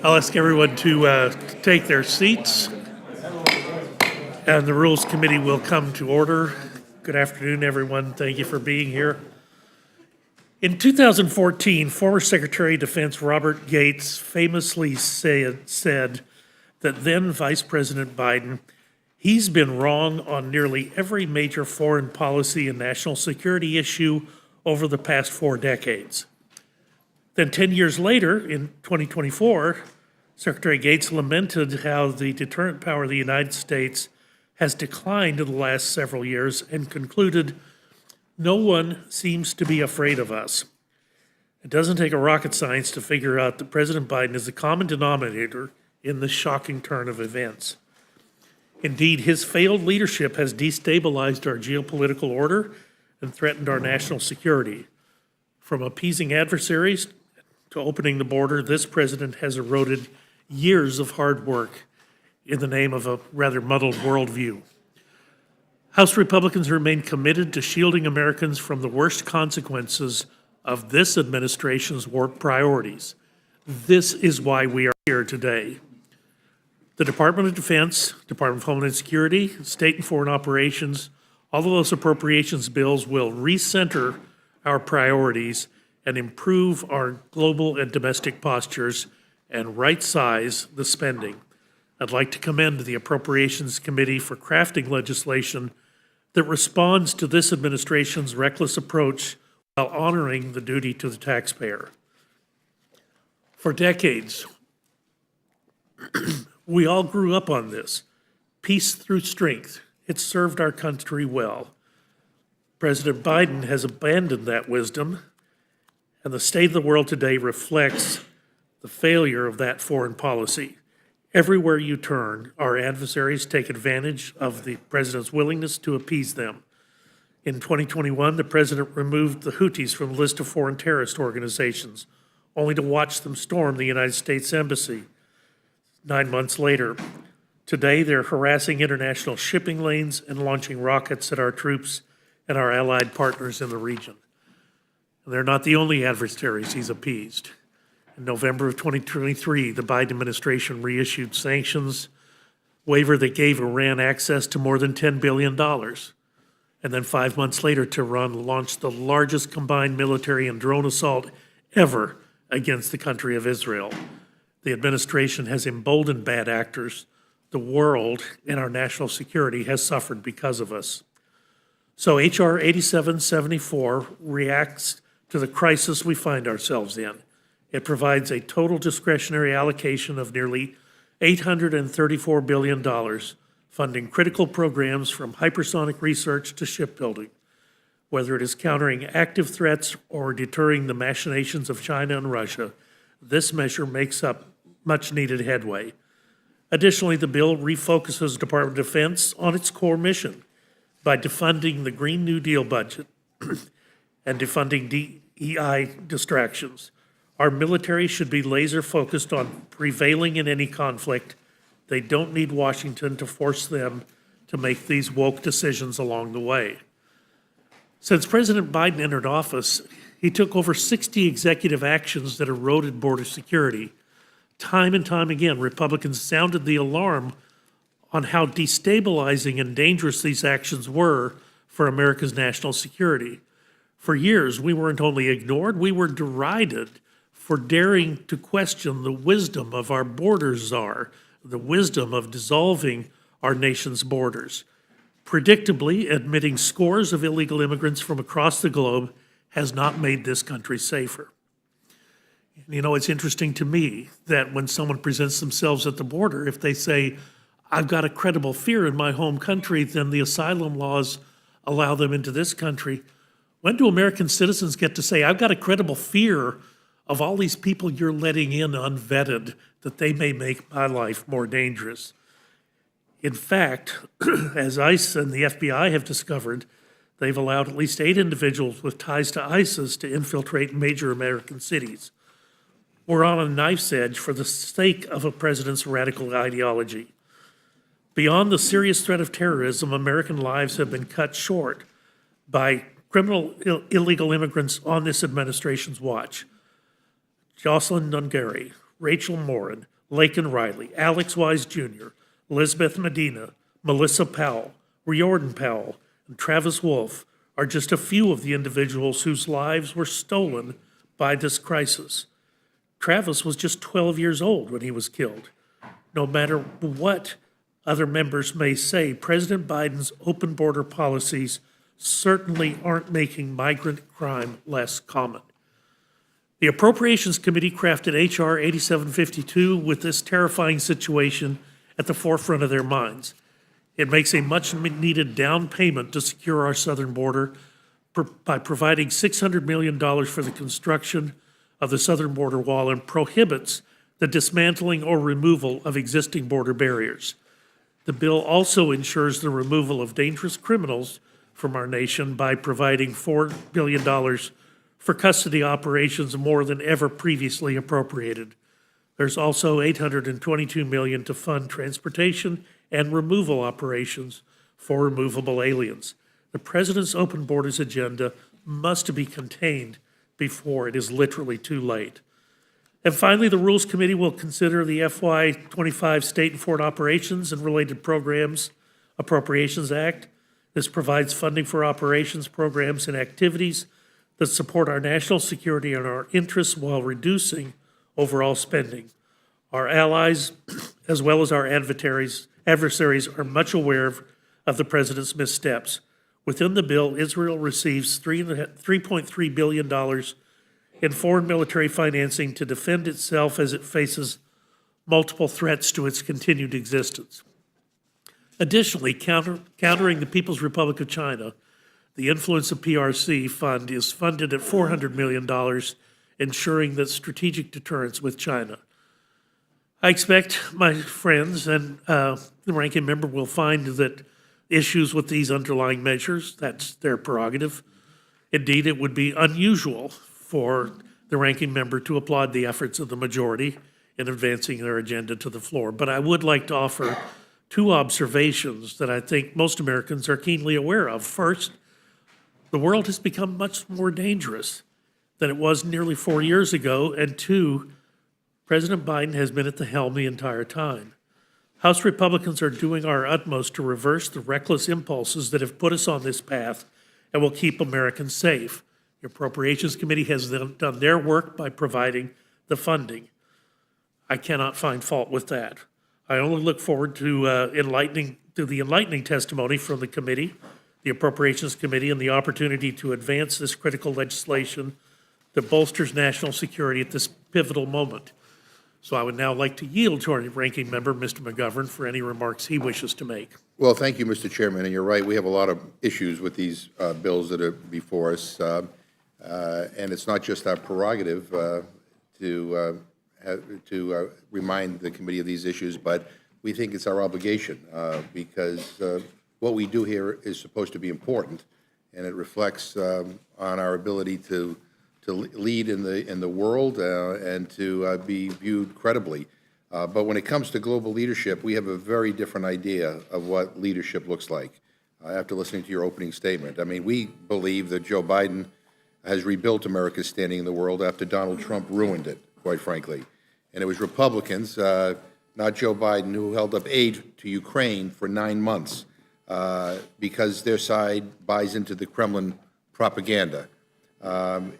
I'll ask everyone to take their seats, and the Rules Committee will come to order. Good afternoon, everyone. Thank you for being here. In 2014, former Secretary of Defense Robert Gates famously said that then Vice President Biden, he's been wrong on nearly every major foreign policy and national security issue over the past 4 decades. Then 10 years later, in 2024, Secretary Gates lamented how the deterrent power of the United States has declined in the last several years and concluded, no one seems to be afraid of us. It doesn't take a rocket science to figure out that President Biden is the common denominator in this shocking turn of events. Indeed, his failed leadership has destabilized our geopolitical order and threatened our national security. From appeasing adversaries to opening the border, this president has eroded years of hard work in the name of a rather muddled worldview. House Republicans remain committed to shielding Americans from the worst consequences of this administration's warped priorities. This is why we are here today. The Department of Defense, Department of Homeland Security, State and Foreign Operations, all of those appropriations bills will recenter our priorities and improve our global and domestic postures and right-size the spending. I'd like to commend the Appropriations Committee for crafting legislation that responds to this administration's reckless approach while honoring the duty to the taxpayer. For decades, we all grew up on this. Peace through strength. It served our country well. President Biden has abandoned that wisdom, and the state of the world today reflects the failure of that foreign policy. Everywhere you turn, our adversaries take advantage of the president's willingness to appease them. In 2021, the president removed the Houthis from the list of foreign terrorist organizations, only to watch them storm the United States Embassy. 9 months later, today they're harassing international shipping lanes and launching rockets at our troops and our allied partners in the region. And they're not the only adversaries he's appeased. In November of 2023, the Biden administration reissued sanctions waiver that gave Iran access to more than $10 billion. And then 5 months later, Tehran launched the largest combined military and drone assault ever against the country of Israel. The administration has emboldened bad actors. The world and our national security has suffered because of us. So H.R. 8774 reacts to the crisis we find ourselves in. It provides a total discretionary allocation of nearly $834 billion, funding critical programs from hypersonic research to shipbuilding. Whether it is countering active threats or deterring the machinations of China and Russia, this measure makes up much-needed headway. Additionally, the bill refocuses the Department of Defense on its core mission by defunding the Green New Deal budget and defunding DEI distractions. Our military should be laser-focused on prevailing in any conflict. They don't need Washington to force them to make these woke decisions along the way. Since President Biden entered office, he took over 60 executive actions that eroded border security. Time and time again, Republicans sounded the alarm on how destabilizing and dangerous these actions were for America's national security. For years, we weren't only ignored, we were derided for daring to question the wisdom of our border czar, the wisdom of dissolving our nation's borders. Predictably, admitting scores of illegal immigrants from across the globe has not made this country safer. You know, it's interesting to me that when someone presents themselves at the border, if they say, I've got a credible fear in my home country, then the asylum laws allow them into this country. When do American citizens get to say, I've got a credible fear of all these people you're letting in unvetted, that they may make my life more dangerous? In fact, as ICE and the FBI have discovered, they've allowed at least 8 individuals with ties to ISIS to infiltrate major American cities. We're on a knife's edge for the sake of a president's radical ideology. Beyond the serious threat of terrorism, American lives have been cut short by criminal illegal immigrants on this administration's watch. Jocelyn Dungary, Rachel Morin, Laken Riley, Alex Wise Jr., Elizabeth Medina, Melissa Powell, Riordan Powell, and Travis Wolf are just a few of the individuals whose lives were stolen by this crisis. Travis was just 12 years old when he was killed. No matter what other members may say, President Biden's open border policies certainly aren't making migrant crime less common. The Appropriations Committee crafted H.R. 8752 with this terrifying situation at the forefront of their minds. It makes a much-needed down payment to secure our southern border by providing $600 million for the construction of the southern border wall and prohibits the dismantling or removal of existing border barriers. The bill also ensures the removal of dangerous criminals from our nation by providing $4 billion for custody operations more than ever previously appropriated. There's also $822 million to fund transportation and removal operations for removable aliens. The president's open borders agenda must be contained before it is literally too late. And finally, the Rules Committee will consider the FY25 State and Foreign Operations and Related Programs Appropriations Act. This provides funding for operations, programs, and activities that support our national security and our interests while reducing overall spending. Our allies, as well as our adversaries, are much aware of the president's missteps. Within the bill, Israel receives $3.3 billion in foreign military financing to defend itself as it faces multiple threats to its continued existence. Additionally, countering the People's Republic of China, the Influence of PRC Fund is funded at $400 million, ensuring that strategic deterrence with China. I expect my friends and the ranking member will find that issues with these underlying measures, that's their prerogative. Indeed, it would be unusual for the ranking member to applaud the efforts of the majority in advancing their agenda to the floor. But I would like to offer two observations that I think most Americans are keenly aware of. First, the world has become much more dangerous than it was nearly 4 years ago. And two, President Biden has been at the helm the entire time. House Republicans are doing our utmost to reverse the reckless impulses that have put us on this path and will keep Americans safe. The Appropriations Committee has done their work by providing the funding. I cannot find fault with that. I only look forward to the enlightening testimony from the committee, the Appropriations Committee, and the opportunity to advance this critical legislation that bolsters national security at this pivotal moment. So I would now like to yield to our ranking member, Mr. McGovern, for any remarks he wishes to make. Well, thank you, Mr. Chairman, and you're right. We have a lot of issues with these bills that are before us, and it's not just our prerogative to remind the committee of these issues, but we think it's our obligation because what we do here is supposed to be important, and it reflects on our ability to lead in the world and to be viewed credibly. But when it comes to global leadership, we have a very different idea of what leadership looks like. After listening to your opening statement, I mean, we believe that Joe Biden has rebuilt America's standing in the world after Donald Trump ruined it, quite frankly. And it was Republicans, not Joe Biden, who held up aid to Ukraine for 9 months because their side buys into the Kremlin propaganda.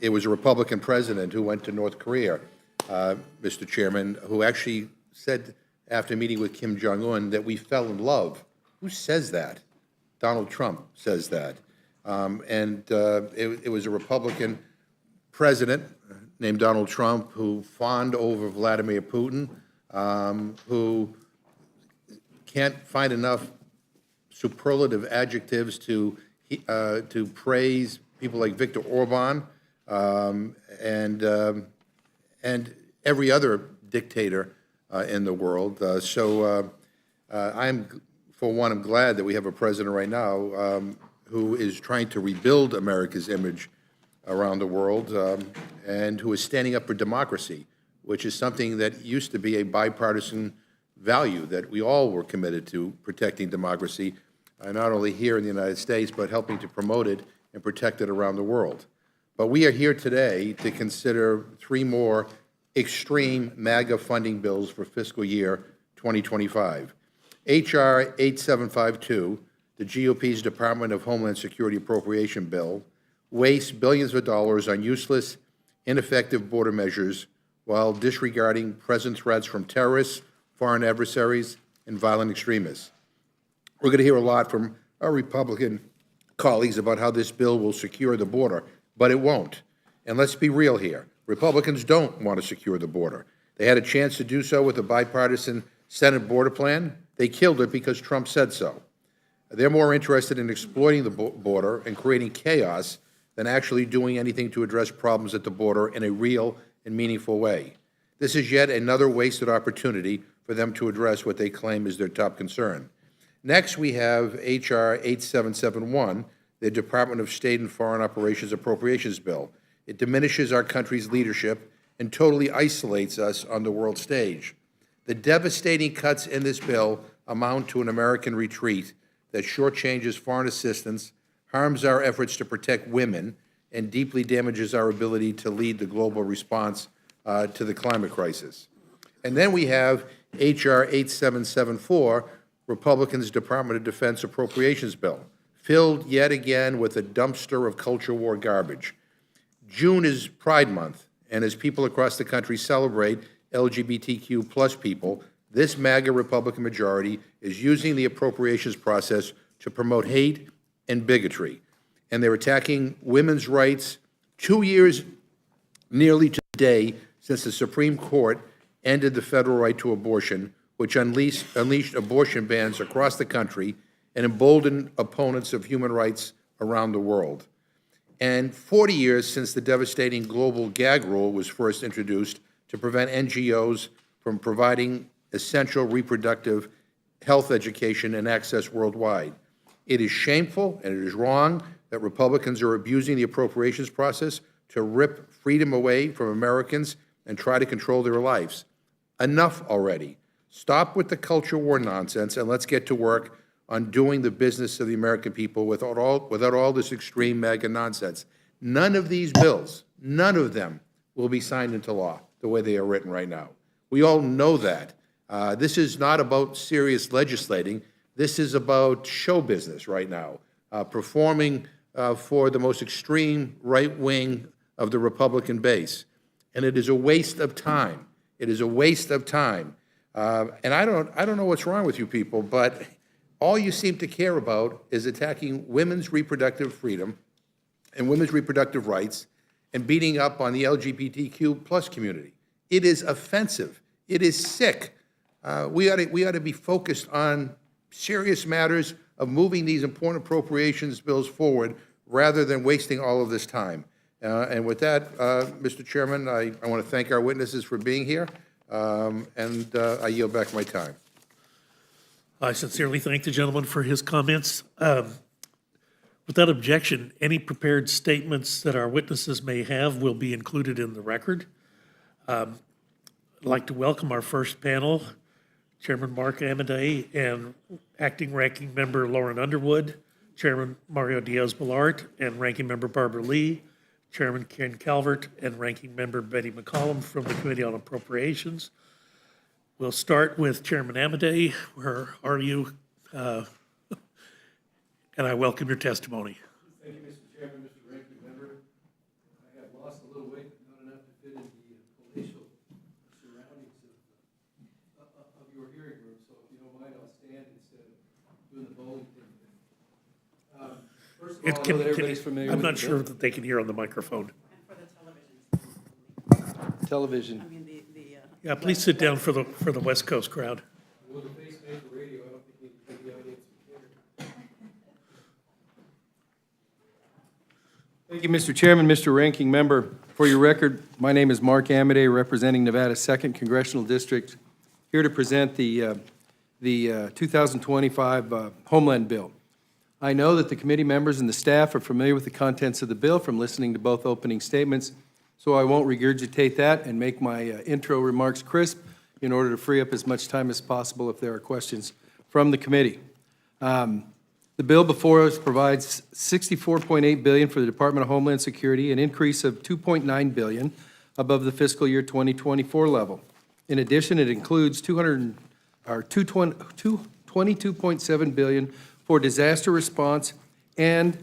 It was a Republican president who went to North Korea, Mr. Chairman, who actually said after meeting with Kim Jong-un that we fell in love. Who says that? Donald Trump says that. It was a Republican president named Donald Trump who fawned over Vladimir Putin, who can't find enough superlative adjectives to praise people like Viktor Orban and every other dictator in the world. I'm glad that we have a president right now who is trying to rebuild America's image around the world and who is standing up for democracy, which is something that used to be a bipartisan value that we all were committed to protecting democracy, not only here in the United States, but helping to promote it and protect it around the world. But we are here today to consider 3 more extreme MAGA funding bills for fiscal year 2025. H.R. 8752, the GOP's Department of Homeland Security appropriation bill, wastes billions of dollars on useless, ineffective border measures while disregarding present threats from terrorists, foreign adversaries, and violent extremists. We're going to hear a lot from our Republican colleagues about how this bill will secure the border, but it won't. And let's be real here. Republicans don't want to secure the border. They had a chance to do so with the bipartisan Senate border plan. They killed it because Trump said so. They're more interested in exploiting the border and creating chaos than actually doing anything to address problems at the border in a real and meaningful way. This is yet another wasted opportunity for them to address what they claim is their top concern. Next, we have H.R. 8771, the Department of State and Foreign Operations Appropriations Bill. It diminishes our country's leadership and totally isolates us on the world stage. The devastating cuts in this bill amount to an American retreat that shortchanges foreign assistance, harms our efforts to protect women, and deeply damages our ability to lead the global response to the climate crisis. And then we have H.R. 8774, Republicans' Department of Defense Appropriations Bill, filled yet again with a dumpster of culture war garbage. June is Pride Month, and as people across the country celebrate LGBTQ plus people, this MAGA Republican majority is using the appropriations process to promote hate and bigotry. And they're attacking women's rights 2 years nearly to the day since the Supreme Court ended the federal right to abortion, which unleashed abortion bans across the country and emboldened opponents of human rights around the world. And 40 years since the devastating global gag rule was first introduced to prevent NGOs from providing essential reproductive health education and access worldwide. It is shameful and it is wrong that Republicans are abusing the appropriations process to rip freedom away from Americans and try to control their lives. Enough already. Stop with the culture war nonsense and let's get to work on doing the business of the American people without all this extreme MAGA nonsense. None of these bills, none of them will be signed into law the way they are written right now. We all know that. This is not about serious legislating. This is about show business right now, performing for the most extreme right wing of the Republican base. And it is a waste of time. It is a waste of time. And I don't know what's wrong with you people, but all you seem to care about is attacking women's reproductive freedom and women's reproductive rights and beating up on the LGBTQ plus community. It is offensive. It is sick. We ought to be focused on serious matters of moving these important appropriations bills forward rather than wasting all of this time. And with that, Mr. Chairman, I want to thank our witnesses for being here, and I yield back my time. I sincerely thank the gentleman for his comments. Without objection, any prepared statements that our witnesses may have will be included in the record. I'd like to welcome our first panel, Chairman Mark Amadei and Acting Ranking Member Lauren Underwood, Chairman Mario Diaz-Balart, and Ranking Member Barbara Lee, Chairman Ken Calvert, and Ranking Member Betty McCollum from the Committee on Appropriations. We'll start with Chairman Amadei. Where are you? And I welcome your testimony. Thank you, Mr. Chairman, Mr. Ranking Member. I have lost a little weight, but not enough to fit in the palatial surroundings of your hearing room. So if you don't mind, I'll stand instead of doing the bowling thing. First of all, I know that everybody's familiar with I'm not the sure bill. that they can hear on the microphone. For the television. Television. I mean, Yeah, please sit down for the West Coast crowd. Well, the face made for radio, I don't think the audience can hear. Thank you, Mr. Chairman, Mr. Ranking Member. For your record, my name is Mark Amadei, representing Nevada's 2nd Congressional District, here to present the 2025 Homeland Bill. I know that the committee members and the staff are familiar with the contents of the bill from listening to both opening statements, so I won't regurgitate that and make my intro remarks crisp in order to free up as much time as possible if there are questions from the committee. The bill before us provides $64.8 billion for the Department of Homeland Security, an increase of $2.9 billion above the fiscal year 2024 level. In addition, it includes 22.7 billion for disaster response and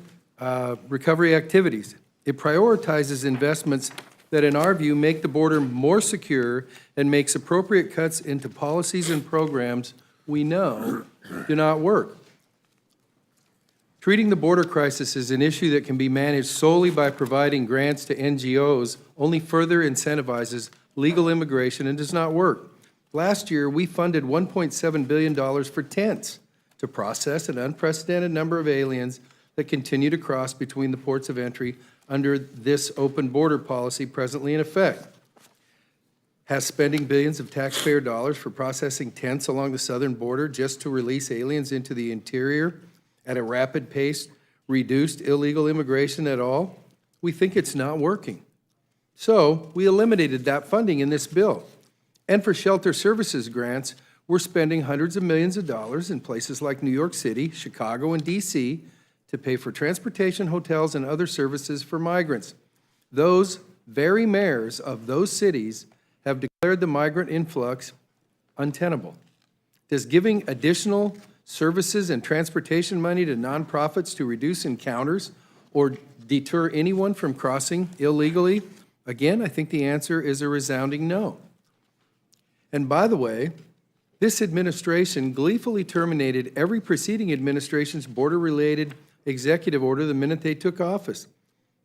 recovery activities. It prioritizes investments that, in our view, make the border more secure and makes appropriate cuts into policies and programs we know do not work. Treating the border crisis as an issue that can be managed solely by providing grants to NGOs only further incentivizes legal immigration and does not work. Last year, we funded $1.7 billion for tents to process an unprecedented number of aliens that continue to cross between the ports of entry under this open border policy presently in effect. Has spending billions of taxpayer dollars for processing tents along the southern border just to release aliens into the interior at a rapid pace reduced illegal immigration at all? We think it's not working. So we eliminated that funding in this bill. And for shelter services grants, we're spending hundreds of millions of dollars in places like New York City, Chicago, and D.C. to pay for transportation, hotels, and other services for migrants. Those very mayors of those cities have declared the migrant influx untenable. Does giving additional services and transportation money to nonprofits to reduce encounters or deter anyone from crossing illegally? Again, I think the answer is a resounding no. And by the way, this administration gleefully terminated every preceding administration's border-related executive order the minute they took office.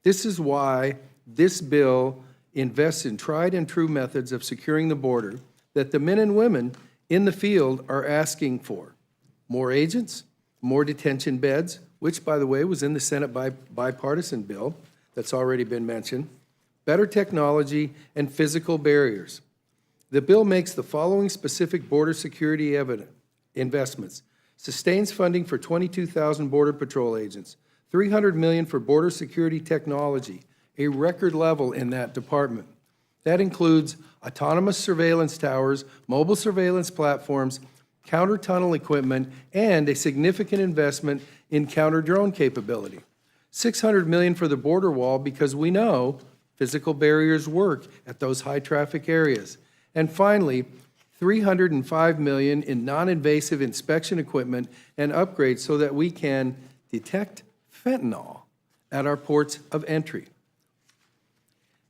This is why this bill invests in tried and true methods of securing the border that the men and women in the field are asking for. More agents, more detention beds, which, by the way, was in the Senate bipartisan bill that's already been mentioned, better technology, and physical barriers. The bill makes the following specific border security investments: sustains funding for 22,000 Border Patrol agents, $300 million for border security technology, a record level in that department. That includes autonomous surveillance towers, mobile surveillance platforms, counter-tunnel equipment, and a significant investment in counter-drone capability. $600 million for the border wall because we know physical barriers work at those high-traffic areas. And finally, $305 million in non-invasive inspection equipment and upgrades so that we can detect fentanyl at our ports of entry.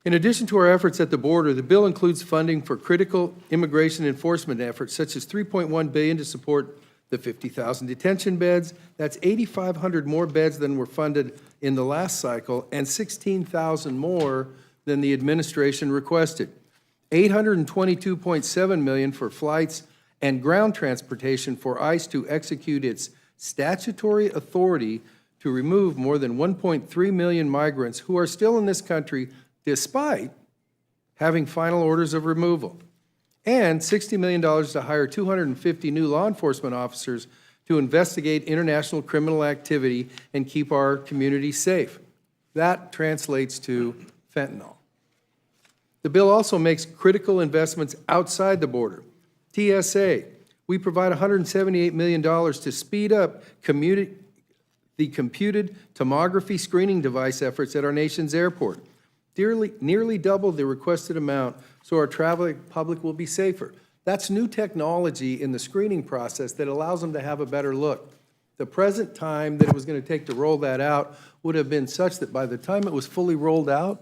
In addition to our efforts at the border, the bill includes funding for critical immigration enforcement efforts, such as $3.1 billion to support the 50,000 detention beds. That's 8,500 more beds than were funded in the last cycle, and 16,000 more than the administration requested. $822.7 million for flights and ground transportation for ICE to execute its statutory authority to remove more than 1.3 million migrants who are still in this country despite having final orders of removal, and $60 million to hire 250 new law enforcement officers to investigate international criminal activity and keep our community safe. That translates to fentanyl. The bill also makes critical investments outside the border. TSA, we provide $178 million to speed up the computed tomography screening device efforts at our nation's airport. Nearly double the requested amount, so our traveling public will be safer. That's new technology in the screening process that allows them to have a better look. The present time that it was going to take to roll that out would have been such that by the time it was fully rolled out,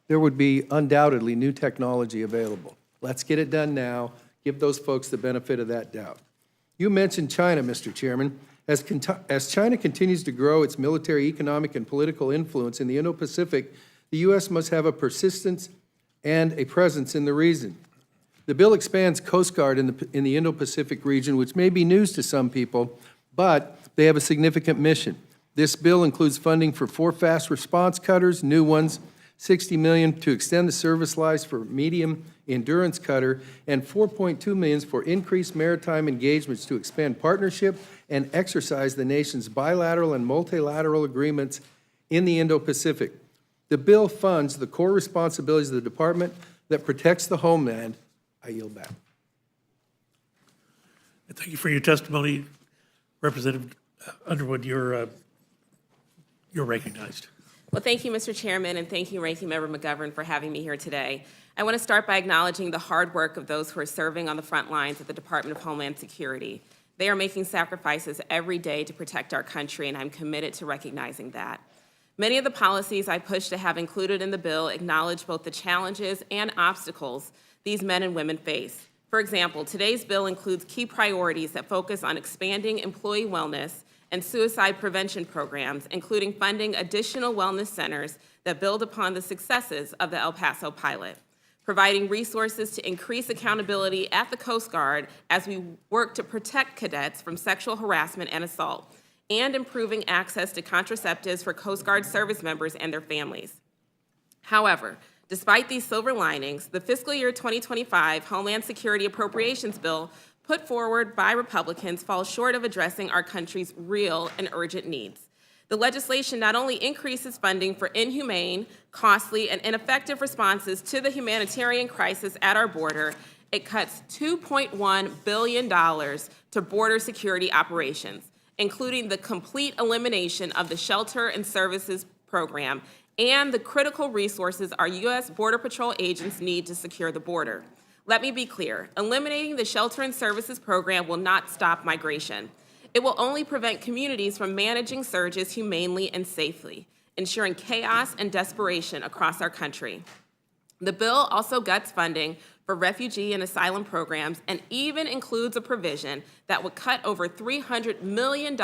there would be undoubtedly new technology available. Let's get it done now. Give those folks the benefit of that doubt. You mentioned China, Mr. Chairman. As China continues to grow its military, economic, and political influence in the Indo-Pacific, the U.S. must have a persistence and a presence in the region. The bill expands Coast Guard in the Indo-Pacific region, which may be news to some people, but they have a significant mission. This bill includes funding for 4 fast response cutters, new ones, $60 million to extend the service lives for medium endurance cutter, and $4.2 million for increased maritime engagements to expand partnership and exercise the nation's bilateral and multilateral agreements in the Indo-Pacific. The bill funds the core responsibilities of the department that protects the homeland. I yield back. Thank you for your testimony. Representative Underwood, you're recognized. Well, thank you, Mr. Chairman, and thank you, Ranking Member McGovern, for having me here today. I want to start by acknowledging the hard work of those who are serving on the front lines at the Department of Homeland Security. They are making sacrifices every day to protect our country, and I'm committed to recognizing that. Many of the policies I push to have included in the bill acknowledge both the challenges and obstacles these men and women face. For example, today's bill includes key priorities that focus on expanding employee wellness and suicide prevention programs, including funding additional wellness centers that build upon the successes of the El Paso pilot, providing resources to increase accountability at the Coast Guard as we work to protect cadets from sexual harassment and assault, and improving access to contraceptives for Coast Guard service members and their families. However, despite these silver linings, the fiscal year 2025 Homeland Security Appropriations Bill put forward by Republicans falls short of addressing our country's real and urgent needs. The legislation not only increases funding for inhumane, costly, and ineffective responses to the humanitarian crisis at our border, it cuts $2.1 billion to border security operations, including the complete elimination of the Shelter and Services Program and the critical resources our U.S. Border Patrol agents need to secure the border. Let me be clear, eliminating the Shelter and Services Program will not stop migration. It will only prevent communities from managing surges humanely and safely, ensuring chaos and desperation across our country. The bill also guts funding for refugee and asylum programs and even includes a provision that would cut over $300 million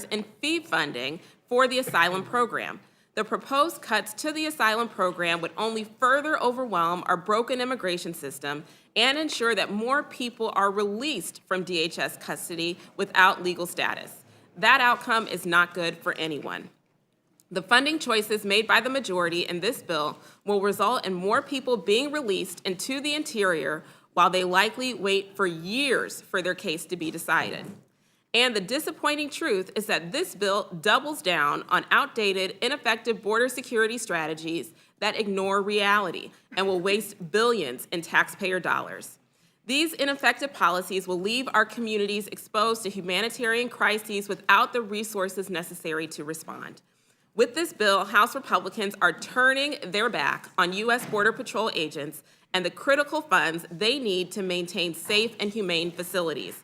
in fee funding for the asylum program. The proposed cuts to the asylum program would only further overwhelm our broken immigration system and ensure that more people are released from DHS custody without legal status. That outcome is not good for anyone. The funding choices made by the majority in this bill will result in more people being released into the interior while they likely wait for years for their case to be decided. And the disappointing truth is that this bill doubles down on outdated, ineffective border security strategies that ignore reality and will waste billions in taxpayer dollars. These ineffective policies will leave our communities exposed to humanitarian crises without the resources necessary to respond. With this bill, House Republicans are turning their back on U.S. Border Patrol agents and the critical funds they need to maintain safe and humane facilities.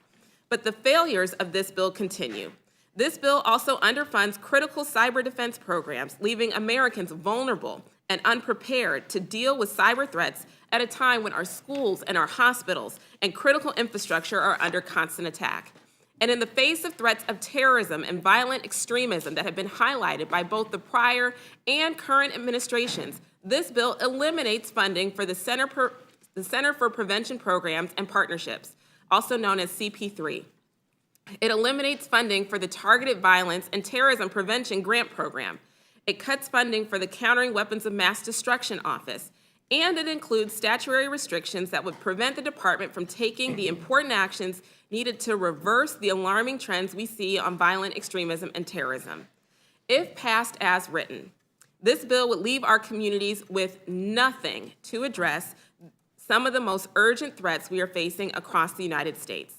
But the failures of this bill continue. This bill also underfunds critical cyber defense programs, leaving Americans vulnerable and unprepared to deal with cyber threats at a time when our schools and our hospitals and critical infrastructure are under constant attack. And in the face of threats of terrorism and violent extremism that have been highlighted by both the prior and current administrations, this bill eliminates funding for the Center for Prevention Programs and Partnerships, also known as CP3. It eliminates funding for the Targeted Violence and Terrorism Prevention Grant Program. It cuts funding for the Countering Weapons of Mass Destruction Office, and it includes statutory restrictions that would prevent the department from taking the important actions needed to reverse the alarming trends we see on violent extremism and terrorism. If passed as written, this bill would leave our communities with nothing to address some of the most urgent threats we are facing across the United States.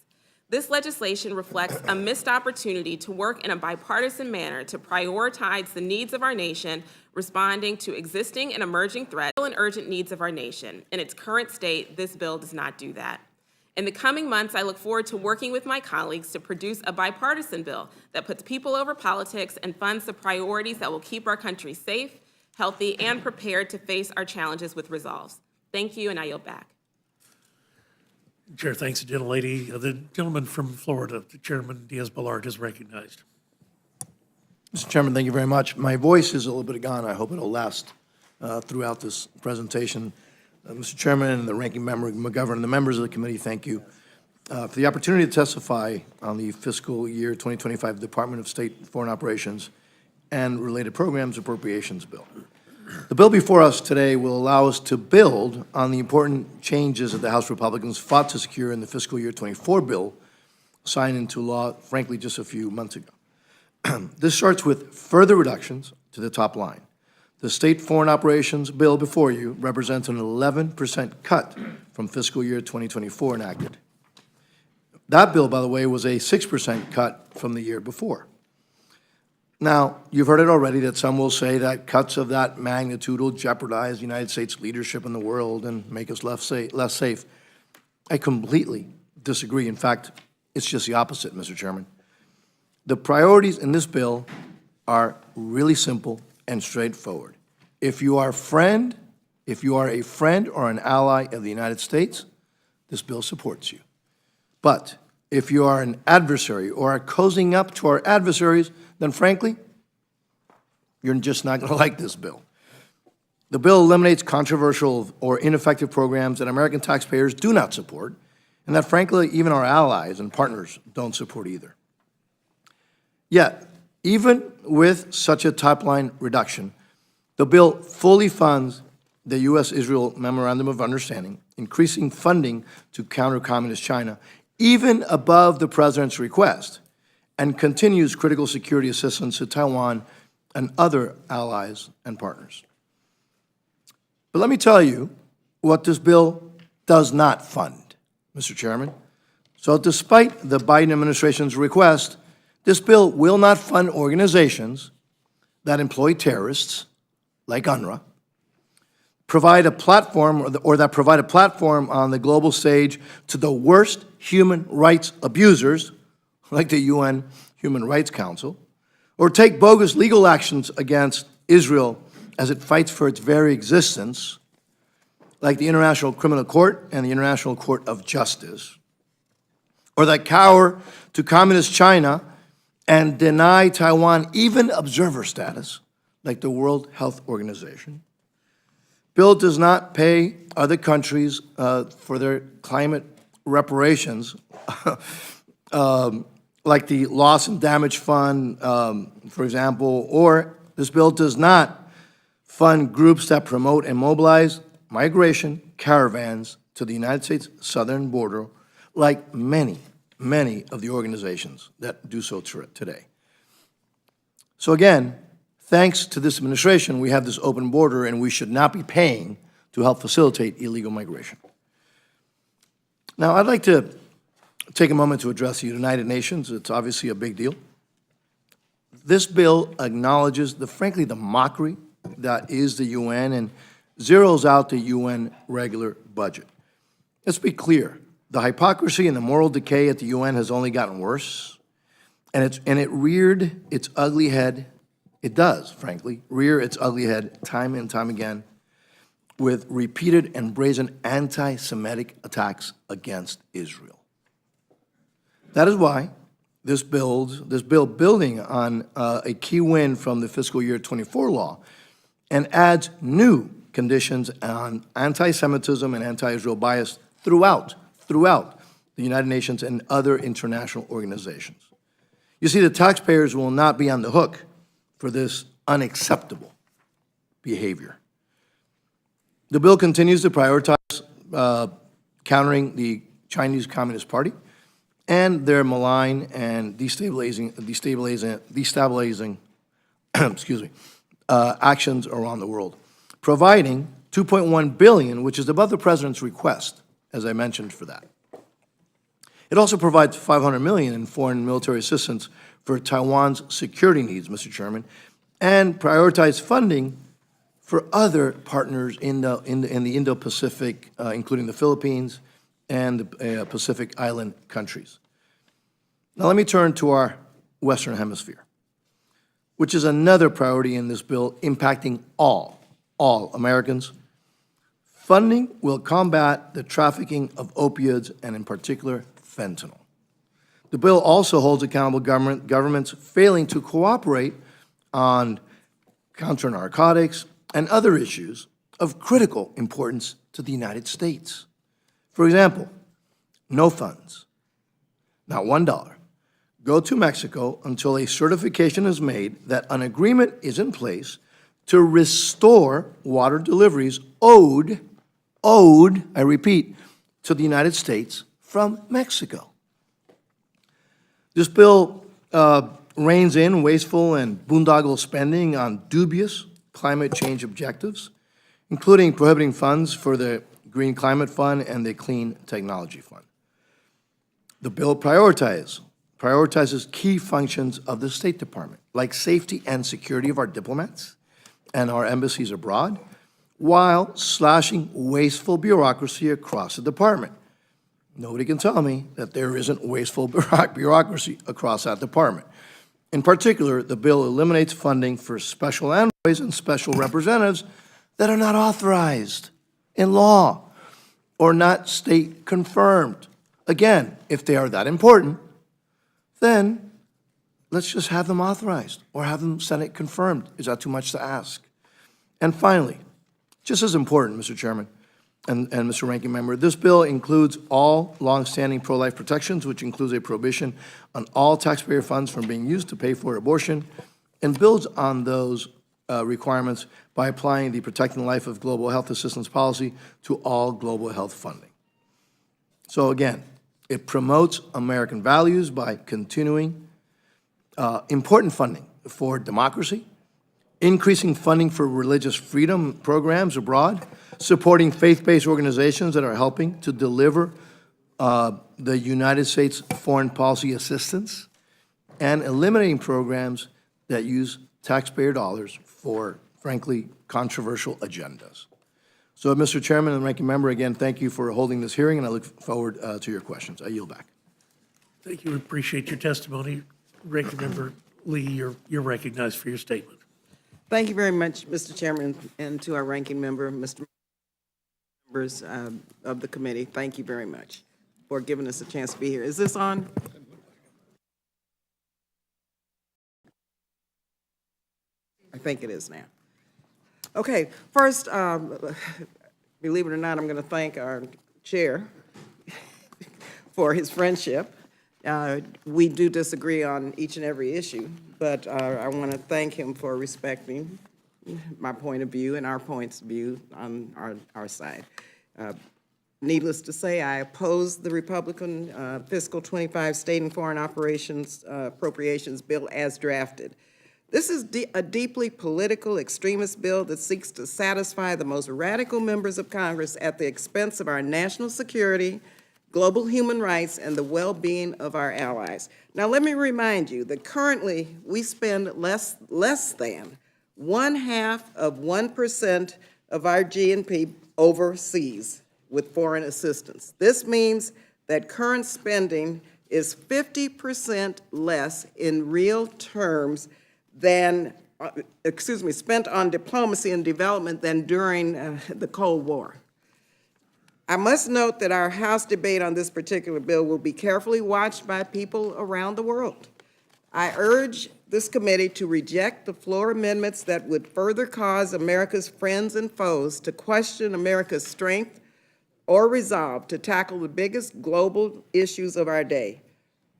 This legislation reflects a missed opportunity to work in a bipartisan manner to prioritize the needs of our nation, responding to existing and emerging threats and urgent needs of our nation. In its current state, this bill does not do that. In the coming months, I look forward to working with my colleagues to produce a bipartisan bill that puts people over politics and funds the priorities that will keep our country safe, healthy, and prepared to face our challenges with resolve. Thank you, and I yield back. Chair thanks the gentlelady. The gentleman from Florida, the Chairman Diaz-Balart, is recognized. Mr. Chairman, thank you very much. My voice is a little bit gone. I hope it'll last throughout this presentation. Mr. Chairman and the Ranking Member McGovern and the members of the committee, thank you for the opportunity to testify on the fiscal year 2025 Department of State Foreign Operations and Related Programs Appropriations Bill. The bill before us today will allow us to build on the important changes that the House Republicans fought to secure in the fiscal year 24 bill signed into law, frankly, just a few months ago. This starts with further reductions to the top line. The State Foreign Operations Bill before you represents an 11% cut from fiscal year 2024 enacted. That bill, by the way, was a 6% cut from the year before. Now, you've heard it already that some will say that cuts of that magnitude will jeopardize the United States leadership in the world and make us less safe. I completely disagree. In fact, it's just the opposite, Mr. Chairman. The priorities in this bill are really simple and straightforward. If you are a friend or an ally of the United States, this bill supports you. But if you are an adversary or are cozying up to our adversaries, then frankly, you're just not going to like this bill. The bill eliminates controversial or ineffective programs that American taxpayers do not support, and that frankly, even our allies and partners don't support either. Yet, even with such a top-line reduction, the bill fully funds the U.S.-Israel Memorandum of Understanding, increasing funding to counter Communist China, even above the President's request, and continues critical security assistance to Taiwan and other allies and partners. But let me tell you what this bill does not fund, Mr. Chairman. So despite the Biden administration's request, this bill will not fund organizations that employ terrorists, like UNRWA, provide a platform or that provide a platform on the global stage to the worst human rights abusers, like the UN Human Rights Council, or take bogus legal actions against Israel as it fights for its very existence, like the International Criminal Court and the International Court of Justice, or that cower to Communist China and deny Taiwan even observer status, like the World Health Organization. Bill does not pay other countries for their climate reparations, like the Loss and Damage Fund, for example, or this bill does not fund groups that promote and mobilize migration caravans to the United States southern border, like many of the organizations that do so today. So again, thanks to this administration, we have this open border, and we should not be paying to help facilitate illegal migration. Now, I'd like to take a moment to address the United Nations. It's obviously a big deal. This bill acknowledges, frankly, the mockery that is the UN and zeroes out the UN regular budget. Let's be clear. The hypocrisy and the moral decay at the UN has only gotten worse, and it reared its ugly head. It does, frankly, rear its ugly head time and time again with repeated and brazen anti-Semitic attacks against Israel. That is why this bill building on a key win from the fiscal year 24 law and adds new conditions on anti-Semitism and anti-Israel bias throughout the United Nations and other international organizations. You see, the taxpayers will not be on the hook for this unacceptable behavior. The bill continues to prioritize countering the Chinese Communist Party and their malign and destabilizing actions around the world, providing $2.1 billion, which is above the President's request, as I mentioned, for that. It also provides $500 million in foreign military assistance for Taiwan's security needs, Mr. Chairman, and prioritize funding for other partners in the Indo-Pacific, including the Philippines and the Pacific Island countries. Now let me turn to our Western Hemisphere, which is another priority in this bill impacting all Americans. Funding will combat the trafficking of opioids and, in particular, fentanyl. The bill also holds accountable governments failing to cooperate on counter-narcotics and other issues of critical importance to the United States. For example, no funds, not $1, go to Mexico until a certification is made that an agreement is in place to restore water deliveries owed, I repeat, to the United States from Mexico. This bill reins in wasteful and boondoggle spending on dubious climate change objectives, including prohibiting funds for the Green Climate Fund and the Clean Technology Fund. The bill prioritizes prioritizes key functions of the State Department, like safety and security of our diplomats and our embassies abroad, while slashing wasteful bureaucracy across the department. Nobody can tell me that there isn't wasteful bureaucracy across that department. In particular, the bill eliminates funding for special envoys and special representatives that are not authorized in law or not state-confirmed. Again, if they are that important, then let's just have them authorized or have them Senate confirmed. Is that too much to ask? And finally, just as important, Mr. Chairman and Mr. Ranking Member, this bill includes all longstanding pro-life protections, which includes a prohibition on all taxpayer funds from being used to pay for abortion, and builds on those requirements by applying the Protecting Life of Global Health Assistance policy to all global health funding. So again, it promotes American values by continuing important funding for democracy, increasing funding for religious freedom programs abroad, supporting faith-based organizations that are helping to deliver the United States foreign policy assistance, and eliminating programs that use taxpayer dollars for, frankly, controversial agendas. So, Mr. Chairman and Ranking Member, again, thank you for holding this hearing, and I look forward to your questions. I yield back. Thank you. Appreciate your testimony. Ranking Member Lee, you're recognized for your statement. Thank you very much, Mr. Chairman, and to our ranking member, Mr. Members of the committee. Thank you very much for giving us a chance to be here. Is this on? I think it is now. Okay, first, believe it or not, I'm going to thank our chair for his friendship. We do disagree on each and every issue, but I want to thank him for respecting my point of view and our points of view on our side. Needless to say, I oppose the Republican fiscal 25 state and foreign operations appropriations bill as drafted. This is a deeply political extremist bill that seeks to satisfy the most radical members of Congress at the expense of our national security, global human rights, and the well-being of our allies. Now, let me remind you that currently we spend less than 0.5% of our GNP overseas with foreign assistance. This means that current spending is 50% less in real terms than, spent on diplomacy and development than during the Cold War. I must note that our House debate on this particular bill will be carefully watched by people around the world. I urge this committee to reject the floor amendments that would further cause America's friends and foes to question America's strength or resolve to tackle the biggest global issues of our day.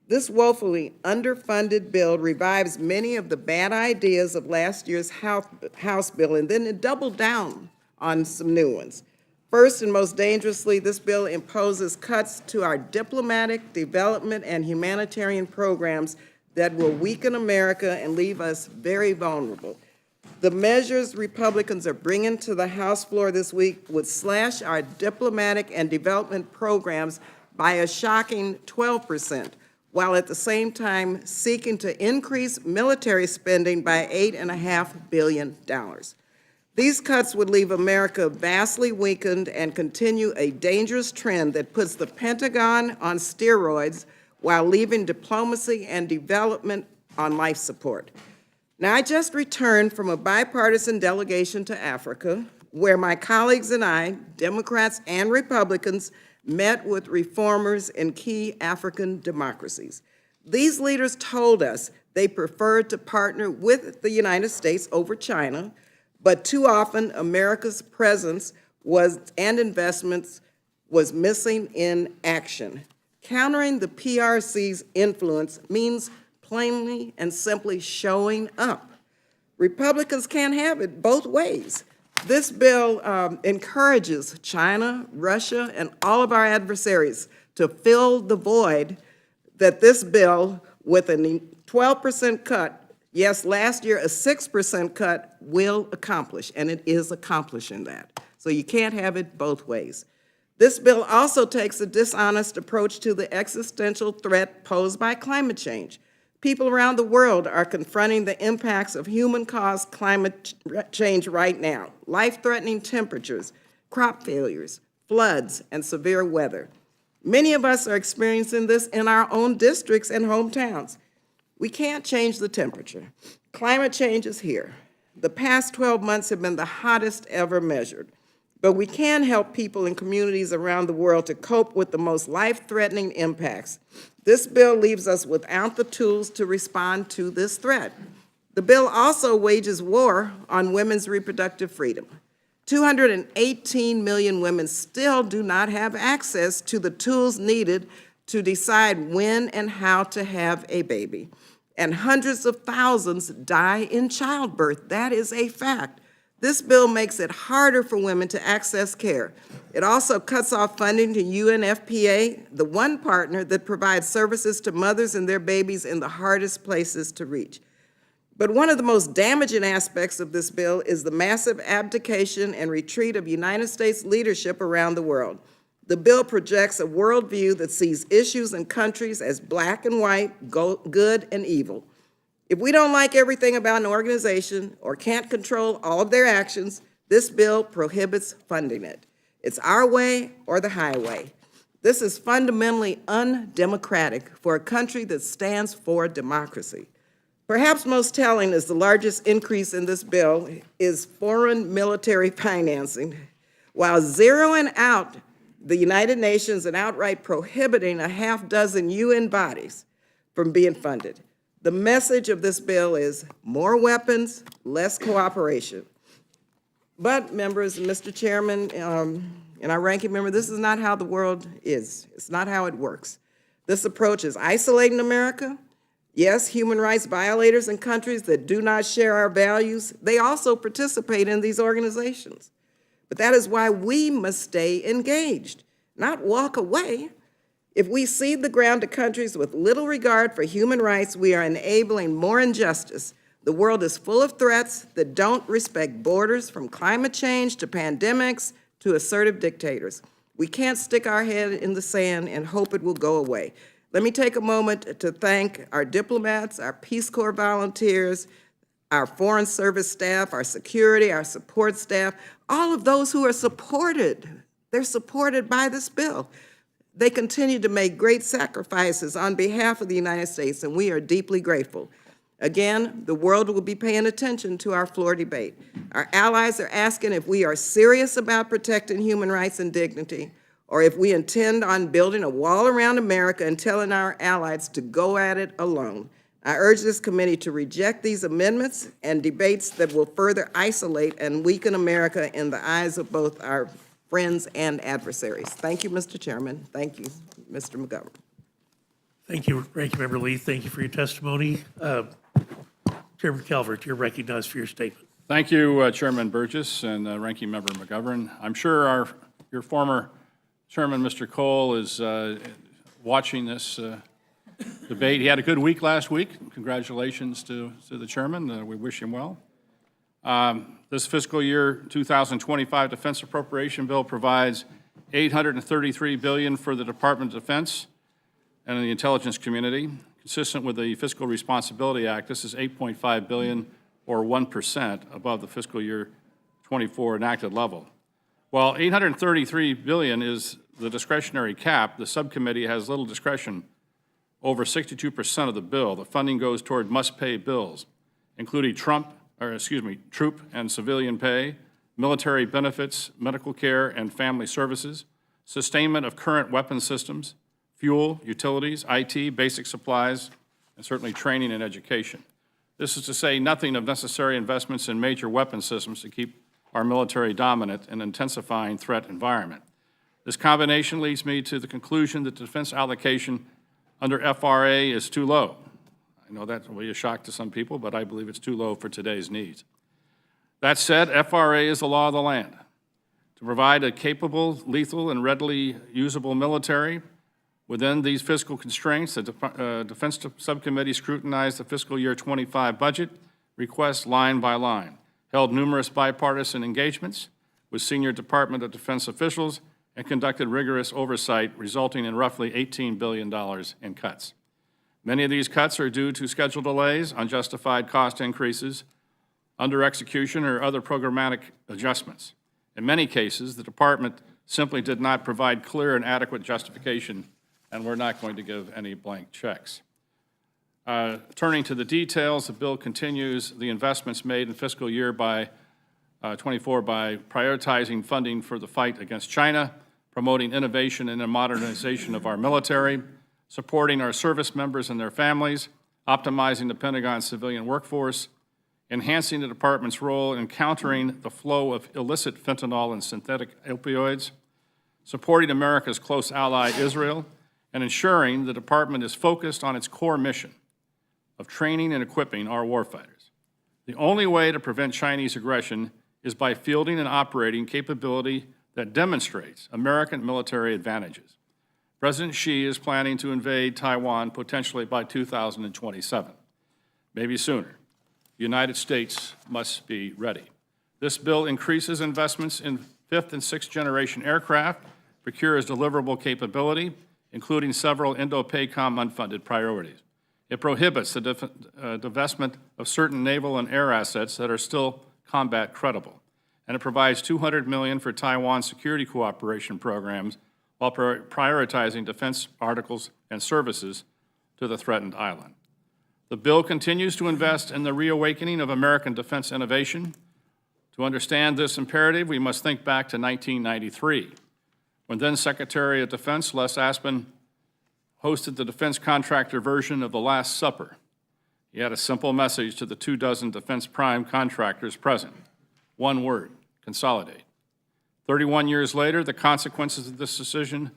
This woefully underfunded bill revives many of the bad ideas of last year's House bill, and then it doubled down on some new ones. First and most dangerously, this bill imposes cuts to our diplomatic, development, and humanitarian programs that will weaken America and leave us very vulnerable. The measures Republicans are bringing to the House floor this week would slash our diplomatic and development programs by a shocking 12%, while at the same time seeking to increase military spending by $8.5 billion. These cuts would leave America vastly weakened and continue a dangerous trend that puts the Pentagon on steroids while leaving diplomacy and development on life support. Now, I just returned from a bipartisan delegation to Africa, where my colleagues and I, Democrats and Republicans, met with reformers in key African democracies. These leaders told us they preferred to partner with the United States over China, but too often America's presence and investments was missing in action. Countering the PRC's influence means plainly and simply showing up. Republicans can't have it both ways. This bill encourages China, Russia, and all of our adversaries to fill the void that this bill, with a 12% cut, yes, last year a 6% cut, will accomplish, and it is accomplishing that. So you can't have it both ways. This bill also takes a dishonest approach to the existential threat posed by climate change. People around the world are confronting the impacts of human-caused climate change right now. Life-threatening temperatures, crop failures, floods, and severe weather. Many of us are experiencing this in our own districts and hometowns. We can't change the temperature. Climate change is here. The past 12 months have been the hottest ever measured. But we can help people in communities around the world to cope with the most life-threatening impacts. This bill leaves us without the tools to respond to this threat. The bill also wages war on women's reproductive freedom. 218 million women still do not have access to the tools needed to decide when and how to have a baby. And hundreds of thousands die in childbirth. That is a fact. This bill makes it harder for women to access care. It also cuts off funding to UNFPA, the one partner that provides services to mothers and their babies in the hardest places to reach. But one of the most damaging aspects of this bill is the massive abdication and retreat of United States leadership around the world. The bill projects a worldview that sees issues and countries as black and white, good and evil. If we don't like everything about an organization or can't control all of their actions, this bill prohibits funding it. It's our way or the highway. This is fundamentally undemocratic for a country that stands for democracy. Perhaps most telling is the largest increase in this bill is foreign military financing. While zeroing out the United Nations and outright prohibiting a half dozen UN bodies from being funded, the message of this bill is more weapons, less cooperation. But members, Mr. Chairman, and our ranking member, this is not how the world is. It's not how it works. This approach is isolating America. Yes, human rights violators in countries that do not share our values, they also participate in these organizations. But that is why we must stay engaged, not walk away. If we cede the ground to countries with little regard for human rights, we are enabling more injustice. The world is full of threats that don't respect borders, from climate change to pandemics to assertive dictators. We can't stick our head in the sand and hope it will go away. Let me take a moment to thank our diplomats, our Peace Corps volunteers, our Foreign Service staff, our security, our support staff, all of those who are supported. They're supported by this bill. They continue to make great sacrifices on behalf of the United States, and we are deeply grateful. Again, the world will be paying attention to our floor debate. Our allies are asking if we are serious about protecting human rights and dignity, or if we intend on building a wall around America and telling our allies to go at it alone. I urge this committee to reject these amendments and debates that will further isolate and weaken America in the eyes of both our friends and adversaries. Thank you, Mr. Chairman. Thank you, Mr. McGovern. Thank you, Ranking Member Lee. Thank you for your testimony. Chairman Calvert, you're recognized for your statement. Thank you, Chairman Burgess and Ranking Member McGovern. I'm sure your former Chairman, Mr. Cole, is watching this debate. He had a good week last week. Congratulations to the Chairman. We wish him well. This fiscal year 2025 Defense Appropriation Bill provides $833 billion for the Department of Defense and the intelligence community. Consistent with the Fiscal Responsibility Act, this is $8.5 billion, or 1%, above the fiscal year 24 enacted level. While $833 billion is the discretionary cap, the subcommittee has little discretion over 62% of the bill. The funding goes toward must-pay bills, including troop and civilian pay, military benefits, medical care and family services, sustainment of current weapon systems, fuel, utilities, IT, basic supplies, and certainly training and education. This is to say nothing of necessary investments in major weapon systems to keep our military dominant in an intensifying threat environment. This combination leads me to the conclusion that defense allocation under FRA is too low. I know that will be a shock to some people, but I believe it's too low for today's needs. That said, FRA is the law of the land. To provide a capable, lethal, and readily usable military within these fiscal constraints, the Defense Subcommittee scrutinized the fiscal year 25 budget requests line by line, held numerous bipartisan engagements with senior Department of Defense officials, and conducted rigorous oversight, resulting in roughly $18 billion in cuts. Many of these cuts are due to schedule delays, unjustified cost increases, under execution, or other programmatic adjustments. In many cases, the department simply did not provide clear and adequate justification, and we're not going to give any blank checks. Turning to the details, the bill continues the investments made in fiscal year 24 by prioritizing funding for the fight against China, promoting innovation and the modernization of our military, supporting our service members and their families, optimizing the Pentagon's civilian workforce, enhancing the department's role in countering the flow of illicit fentanyl and synthetic opioids, supporting America's close ally Israel, and ensuring the department is focused on its core mission of training and equipping our warfighters. The only way to prevent Chinese aggression is by fielding and operating capability that demonstrates American military advantages. President Xi is planning to invade Taiwan potentially by 2027, maybe sooner. The United States must be ready. This bill increases investments in fifth and sixth generation aircraft, procures deliverable capability, including several Indo-PACOM unfunded priorities. It prohibits the divestment of certain naval and air assets that are still combat credible. And it provides $200 million for Taiwan security cooperation programs while prioritizing defense articles and services to the threatened island. The bill continues to invest in the reawakening of American defense innovation. To understand this imperative, we must think back to 1993, when then Secretary of Defense Les Aspin hosted the defense contractor version of the Last Supper. He had a simple message to the 24 defense prime contractors present. One word: consolidate. 31 years later, the consequences of this decision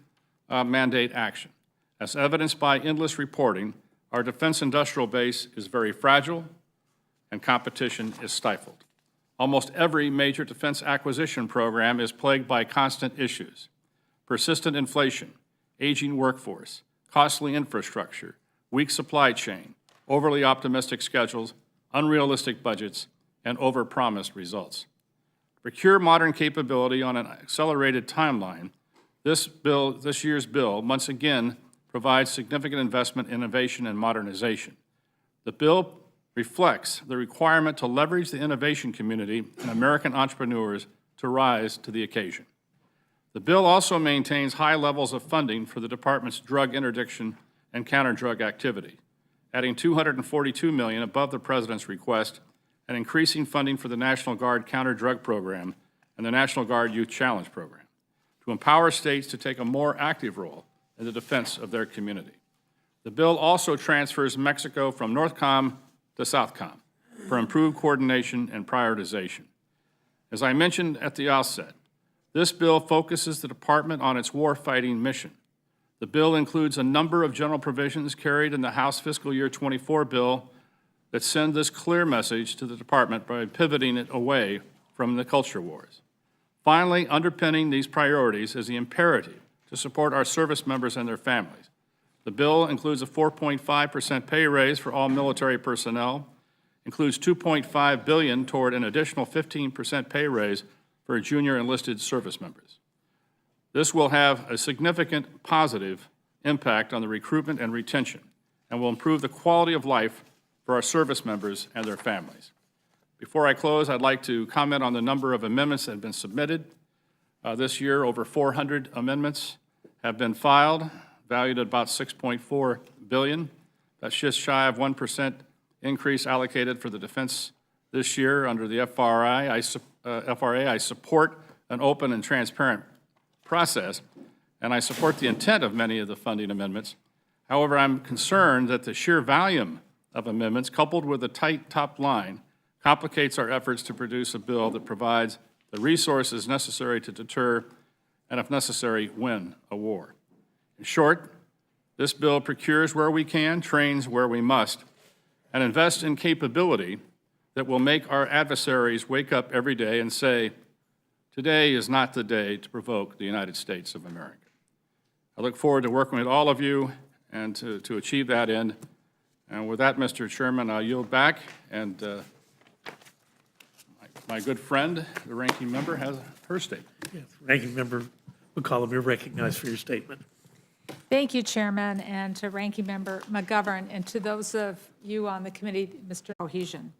mandate action. As evidenced by endless reporting, our defense industrial base is very fragile and competition is stifled. Almost every major defense acquisition program is plagued by constant issues: persistent inflation, aging workforce, costly infrastructure, weak supply chain, overly optimistic schedules, unrealistic budgets, and overpromised results. To procure modern capability on an accelerated timeline, this year's bill once again provides significant investment in innovation and modernization. The bill reflects the requirement to leverage the innovation community and American entrepreneurs to rise to the occasion. The bill also maintains high levels of funding for the department's drug interdiction and counter-drug activity, adding $242 million above the President's request and increasing funding for the National Guard counter-drug program and the National Guard Youth Challenge program to empower states to take a more active role in the defense of their community. The bill also transfers Mexico from NORTHCOM to SOUTHCOM for improved coordination and prioritization. As I mentioned at the outset, this bill focuses the department on its warfighting mission. The bill includes a number of general provisions carried in the House Fiscal Year 24 bill that send this clear message to the department by pivoting it away from the culture wars. Finally, underpinning these priorities is the imperative to support our service members and their families. The bill includes a 4.5% pay raise for all military personnel, includes $2.5 billion toward an additional 15% pay raise for junior enlisted service members. This will have a significant positive impact on the recruitment and retention and will improve the quality of life for our service members and their families. Before I close, I'd like to comment on the number of amendments that have been submitted. This year, over 400 amendments have been filed, valued at about $6.4 billion. That's just shy of 1% increase allocated for the defense this year under the FRA. I support an open and transparent process, and I support the intent of many of the funding amendments. However, I'm concerned that the sheer volume of amendments, coupled with a tight top line, complicates our efforts to produce a bill that provides the resources necessary to deter and, if necessary, win a war. In short, this bill procures where we can, trains where we must, and invests in capability that will make our adversaries wake up every day and say, today is not the day to provoke the United States of America. I look forward to working with all of you and to achieve that end. And with that, Mr. Chairman, I'll yield back, and my good friend, the ranking member, has her statement. Ranking Member McCollum, you're recognized for your statement. Thank you, Chairman, and to Ranking Member McGovern, and to those of you on the committee, Mr. Cohesion.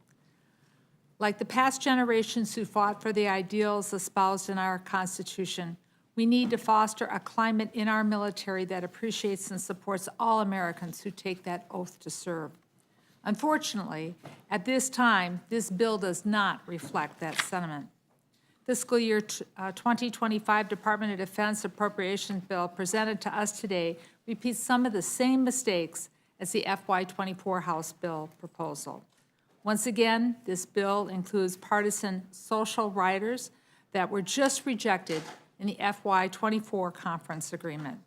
Like the past generations who fought for the ideals espoused in our Constitution, we need to foster a climate in our military that appreciates and supports all Americans who take that oath to serve. Unfortunately, at this time, this bill does not reflect that sentiment. Fiscal year 2025 Department of Defense Appropriations Bill presented to us today repeats some of the same mistakes as the FY24 House bill proposal. Once again, this bill includes partisan social riders that were just rejected in the FY24 conference agreement.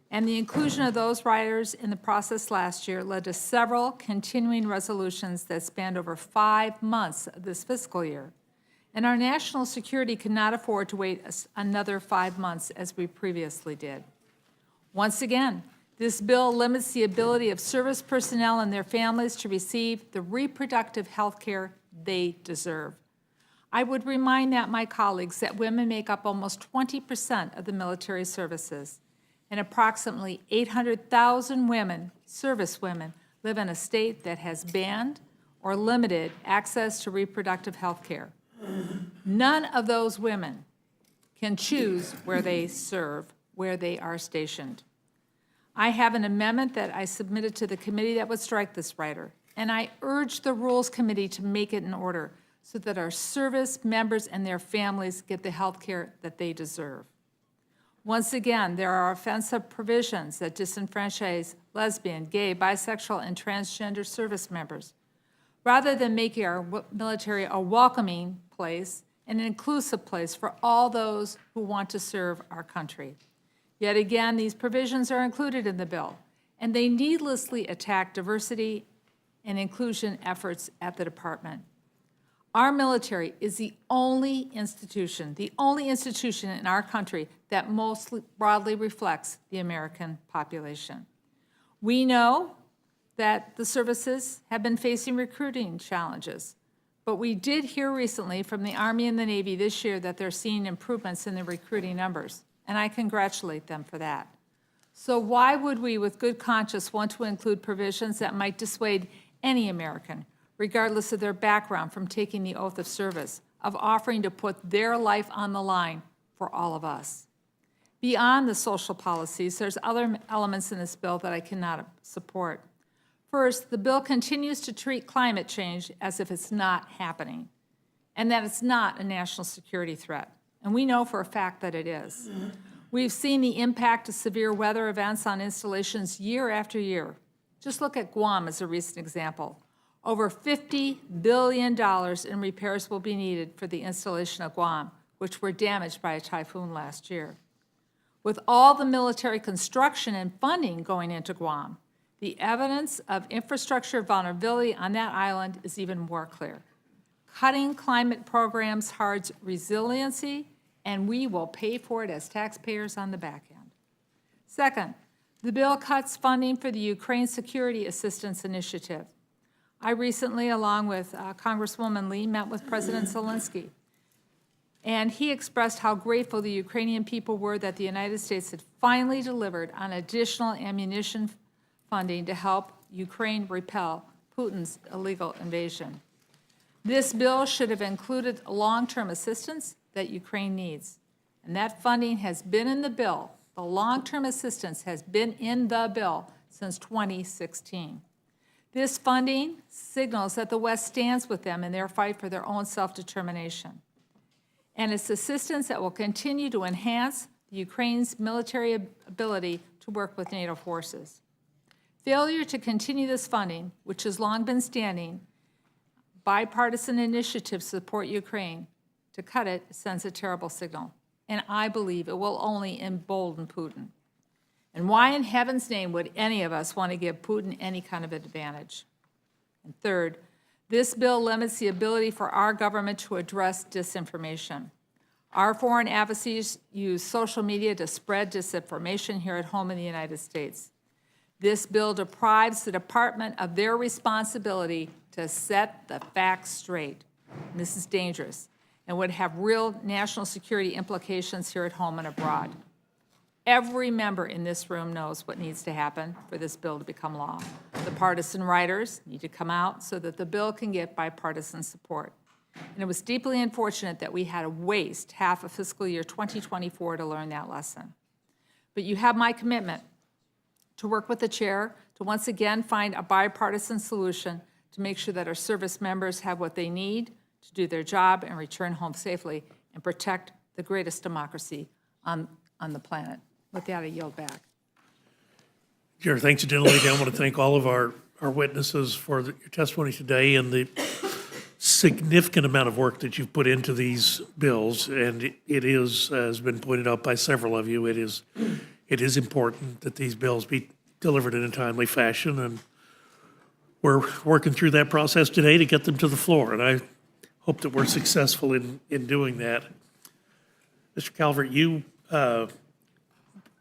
And the inclusion of those riders in the process last year led to several continuing resolutions that spanned over 5 months of this fiscal year. And our national security cannot afford to wait another 5 months as we previously did. Once again, this bill limits the ability of service personnel and their families to receive the reproductive health care they deserve. I would remind my colleagues that women make up almost 20% of the military services, and approximately 800,000 women, service women, live in a state that has banned or limited access to reproductive health care. None of those women can choose where they serve, where they are stationed. I have an amendment that I submitted to the committee that would strike this rider, and I urge the Rules Committee to make it in order so that our service members and their families get the health care that they deserve. Once again, there are offensive provisions that disenfranchise lesbian, gay, bisexual, and transgender service members. Rather than making our military a welcoming place and an inclusive place for all those who want to serve our country. Yet again, these provisions are included in the bill, and they needlessly attack diversity and inclusion efforts at the department. Our military is the only institution in our country that most broadly reflects the American population. We know that the services have been facing recruiting challenges, but we did hear recently from the Army and the Navy this year that they're seeing improvements in the recruiting numbers, and I congratulate them for that. So why would we, with good conscience, want to include provisions that might dissuade any American, regardless of their background, from taking the oath of service, of offering to put their life on the line for all of us? Beyond the social policies, there's other elements in this bill that I cannot support. First, the bill continues to treat climate change as if it's not happening, and that it's not a national security threat. And we know for a fact that it is. We've seen the impact of severe weather events on installations year after year. Just look at Guam as a recent example. Over $50 billion in repairs will be needed for the installation of Guam, which were damaged by a typhoon last year. With all the military construction and funding going into Guam, the evidence of infrastructure vulnerability on that island is even more clear. Cutting climate programs hards resiliency, and we will pay for it as taxpayers on the back end. Second, the bill cuts funding for the Ukraine Security Assistance Initiative. I recently, along with Congresswoman Lee, met with President Zelensky, and he expressed how grateful the Ukrainian people were that the United States had finally delivered on additional ammunition funding to help Ukraine repel Putin's illegal invasion. This bill should have included long-term assistance that Ukraine needs, and that funding has been in the bill. The long-term assistance has been in the bill since 2016. This funding signals that the West stands with them in their fight for their own self-determination. And it's assistance that will continue to enhance Ukraine's military ability to work with NATO forces. Failure to continue this funding, which has long been standing, bipartisan initiatives to support Ukraine, to cut it sends a terrible signal. And I believe it will only embolden Putin. And why in heaven's name would any of us want to give Putin any kind of advantage? And third, this bill limits the ability for our government to address disinformation. Our foreign adversaries use social media to spread disinformation here at home in the United States. This bill deprives the department of their responsibility to set the facts straight. And this is dangerous and would have real national security implications here at home and abroad. Every member in this room knows what needs to happen for this bill to become law. The partisan writers need to come out so that the bill can get bipartisan support. And it was deeply unfortunate that we had to waste half of fiscal year 2024 to learn that lesson. But you have my commitment to work with the chair to once again find a bipartisan solution to make sure that our service members have what they need to do their job and return home safely and protect the greatest democracy on the planet. With that, I yield back. Chair, thanks, Gentle Lady. I want to thank all of our witnesses for your testimony today and the significant amount of work that you've put into these bills. And it is, has been pointed out by several of you, it is important that these bills be delivered in a timely fashion. And we're working through that process today to get them to the floor. And I hope that we're successful in doing that. Mr. Calvert, you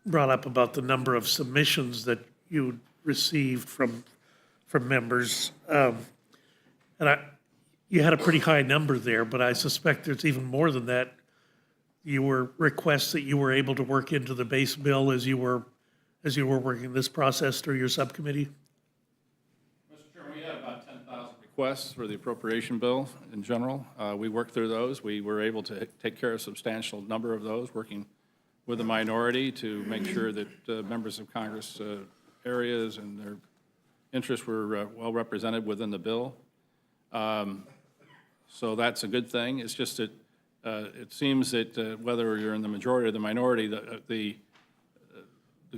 brought up about the number of submissions that you received from members. You had a pretty high number there, but I suspect there's even more than that. You were requests that you were able to work into the base bill as you were working this process through your subcommittee? Mr. Chairman, we had about 10,000 requests for the appropriation bill in general. We worked through those. We were able to take care of a substantial number of those, working with the minority to make sure that members of Congress areas and their interests were well represented within the bill. So that's a good thing. It's just that it seems that whether you're in the majority or the minority, the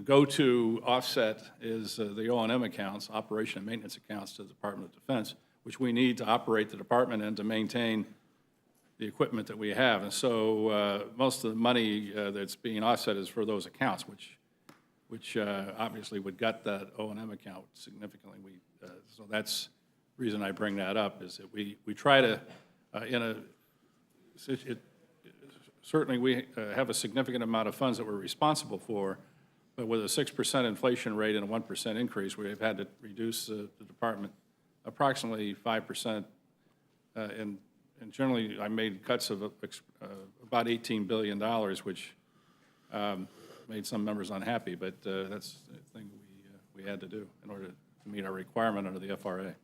go-to offset is the O&M accounts, operation and maintenance accounts to the Department of Defense, which we need to operate the department and to maintain the equipment that we have. And so most of the money that's being offset is for those accounts, which obviously would gut that O&M account significantly. So that's the reason I bring that up, is that we try to, certainly we have a significant amount of funds that we're responsible for, but with a 6% inflation rate and a 1% increase, we've had to reduce the department approximately 5%. And generally, I made cuts of about $18 billion, which made some members unhappy, but that's the thing we had to do in order to meet our requirement under the FRA.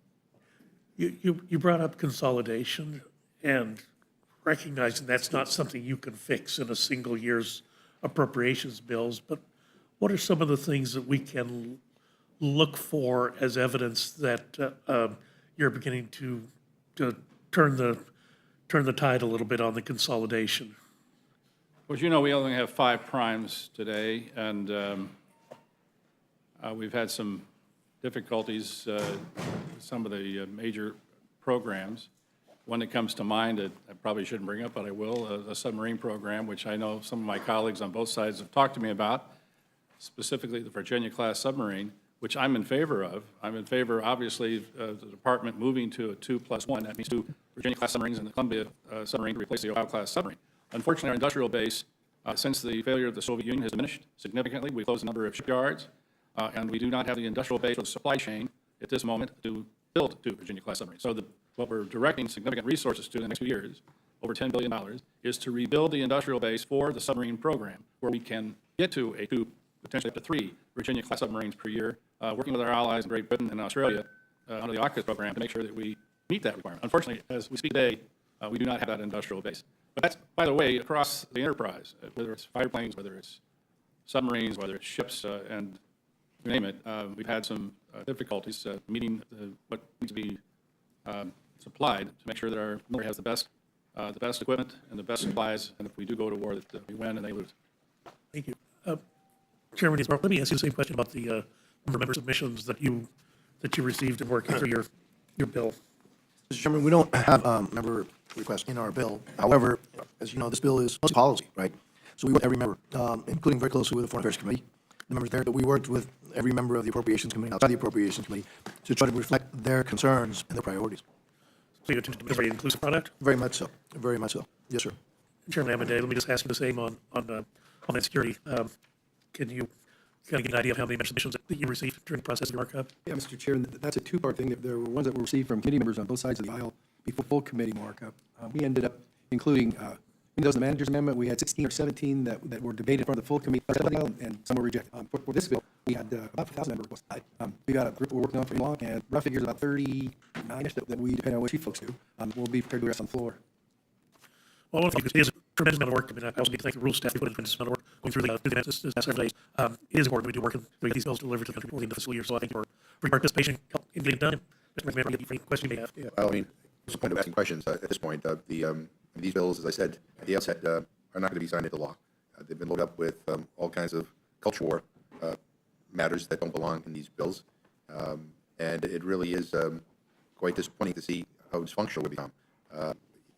You brought up consolidation and recognizing that's not something you can fix in a single year's appropriations bills, but what are some of the things that we can look for as evidence that you're beginning to turn the tide a little bit on the consolidation? Well, as you know, we only have 5 primes today, and we've had some difficulties with some of the major programs. One that comes to mind that I probably shouldn't bring up, but I will, a submarine program, which I know some of my colleagues on both sides have talked to me about, specifically the Virginia-class submarine, which I'm in favor of. I'm in favor, obviously, of the department moving to a 2+1. That means 2 Virginia-class submarines and the Columbia submarine to replace the Ohio-class submarine. Unfortunately, our industrial base, since the failure of the Soviet Union, has diminished significantly. We've closed a number of shipyards, and we do not have the industrial base or the supply chain at this moment to build 2 Virginia-class submarines. So what we're directing significant resources to in the next 2 years, over $10 billion, is to rebuild the industrial base for the submarine program, where we can get to a 2, potentially up to 3 Virginia-class submarines per year, working with our allies in Great Britain and Australia under the AUKUS program to make sure that we meet that requirement. Unfortunately, as we speak today, we do not have that industrial base. But that's, by the way, across the enterprise, whether it's fighter planes, whether it's submarines, whether it's ships, and you name it, we've had some difficulties meeting what needs to be supplied to make sure that our military has the best equipment and the best supplies, and if we do go to war, that we win and they lose. Thank you. Chairman, let me ask you the same question about the member submissions that you received in working through your bill. Mr. Chairman, we don't have member requests in our bill. However, as you know, this bill is mostly policy, right? So we work with every member, including very closely with the Foreign Affairs Committee, the members there, but we worked with every member of the Appropriations Committee, outside the Appropriations Committee, to try to reflect their concerns and their priorities. So you intend to be a very inclusive product? Very much so. Very much so. Yes, sir. Chairman Amadei, let me just ask you the same on Homeland Security. Can you kind of get an idea of how many submissions that you received during the process of your markup? Yeah, Mr. Chair, and that's a 2-part thing. There were ones that were received from committee members on both sides of the aisle before full committee markup. We ended up including Those the manager's amendment, we had 16 or 17 that were debated in front of the full committee, and some were rejected. For this bill, we had about 1,000 members. We got a group we're working on for long, and rough figures about 39-ish that we, depending on what you folks do, we'll be prepared to address on the floor. Well, I think it is a tremendous amount of work. I mean, I also need to thank the rules staff. They put in a tremendous amount of work going through the this past several days. It is important we do work and we get these bills delivered to the country before the end of the fiscal year. So I thank you for your participation in getting it done. Mr. Mayor, any questions you may have? Yeah, well, I mean, what's the point of asking questions at this point? These bills, as I said at the outset, are not going to be signed into law. They've been loaded up with all kinds of culture war matters that don't belong in these bills. And it really is quite disappointing to see how dysfunctional we become.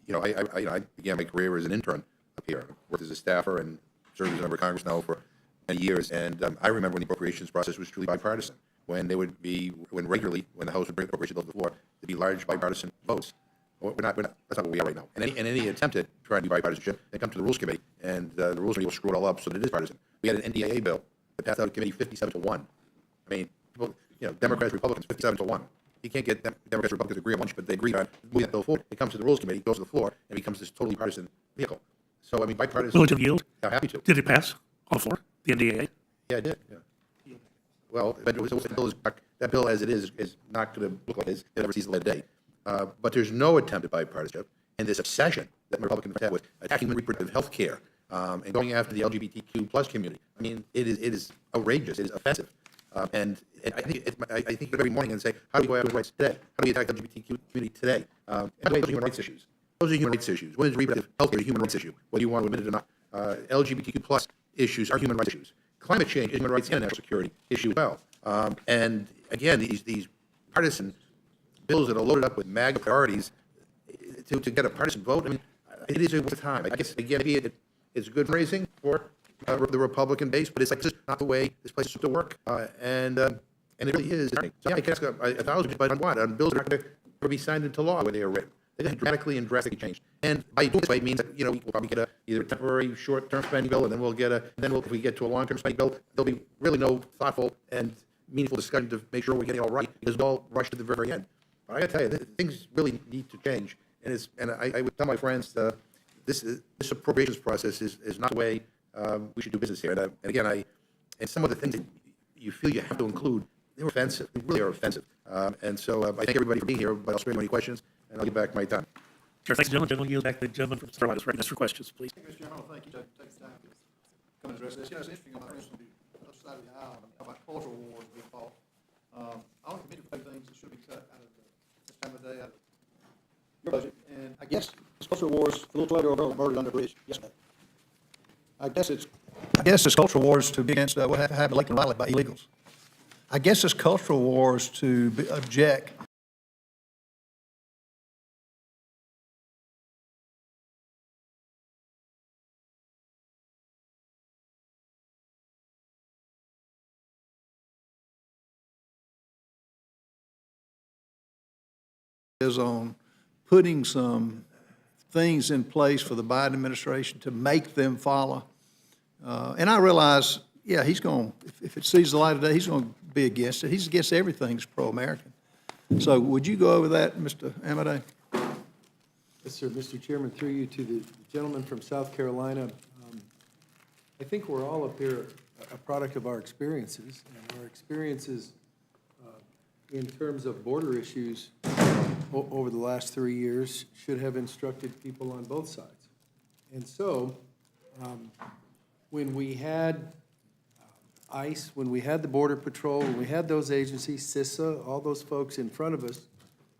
You know, I began my career as an intern up here. I worked as a staffer and served as a member of Congress now for many years. And I remember when the appropriations process was truly bipartisan, when there would be, when the House would bring appropriations bill to the floor, there'd be large bipartisan votes. We're not, that's not what we are right now. And any attempt at trying to be bipartisan, they come to the Rules Committee, and the Rules Committee will screw it all up so that it is partisan. We had an NDAA bill that passed out of committee 57-1. I mean, people, you know, Democrats, Republicans, 57-1. You can't get Democrats, Republicans to agree on much, but they agreed on moving that bill forward. It comes to the Rules Committee, goes to the floor, and becomes this totally partisan vehicle. So, I mean, bipartisan. Will it yield? I'm happy to. Did it pass on the floor, the NDAA? Yeah, it did, yeah. Well, but that bill as it is not going to look like it ever sees the light of day. But there's no attempt at bipartisanship, and this obsession that Republicans have with attacking reproductive health care and going after the LGBTQ plus community. I mean, it is outrageous. It is offensive. And I think every morning and say, how do we go after rights today? How do we attack the LGBTQ community today? And those are human rights issues. Those are human rights issues. What is reproductive health care a human rights issue, whether you want to admit it or not? LGBTQ plus issues are human rights issues. Climate change is human rights and a national security issue as well. And again, these partisan bills that are loaded up with MAGA priorities to get a partisan vote, I mean, it is a waste of time. I guess, again, maybe it's good raising for the Republican base, but it's like, this is not the way this place is supposed to work. And it really is. So yeah, I can ask 1,000, but on what? On bills that are not going to be signed into law when they are written. They're going to dramatically and drastically change. And by doing this way, it means that, you know, we'll probably get either a temporary short-term spending bill, and then we'll get if we get to a long-term spending bill, there'll be really no thoughtful and meaningful discussion to make sure we're getting it all right, because we'll all rush to the very end. But I got to tell you, things really need to change. And I would tell my friends, this appropriations process is not the way we should do business here. And again, and some of the things that you feel you have to include, they're offensive. They really are offensive. And so I thank everybody for being here, but I'll spare any questions, and I'll get back my time. Sure, thanks, gentlemen. Gentlemen, yield back to the gentleman from South Carolina. Recognized for questions, please. Mr. Chairman, I want to thank you for taking the time to come and address this. You know, it's interesting about this on the other side of the aisle, about cultural wars being fought. I want to commit to things that should be cut out of this time of day, out of your budget. And I guess it's cultural wars, the little 12-year-old girl murdered under a bridge yesterday. I guess it's cultural wars to be against what happened in Lakeland Riley by illegals. I guess it's cultural wars to object is on putting some things in place for the Biden administration to make them follow. And I realize, yeah, he's going, if it sees the light of day, he's going to be against it. He's against everything that's pro-American. So would you go over that, Mr. Amadei? Yes, sir. Mr. Chairman, through you to the gentleman from South Carolina. I think we're all up here a product of our experiences, and our experiences in terms of border issues over the last 3 years should have instructed people on both sides. And so when we had ICE, when we had the Border Patrol, when we had those agencies, CISA, all those folks in front of us,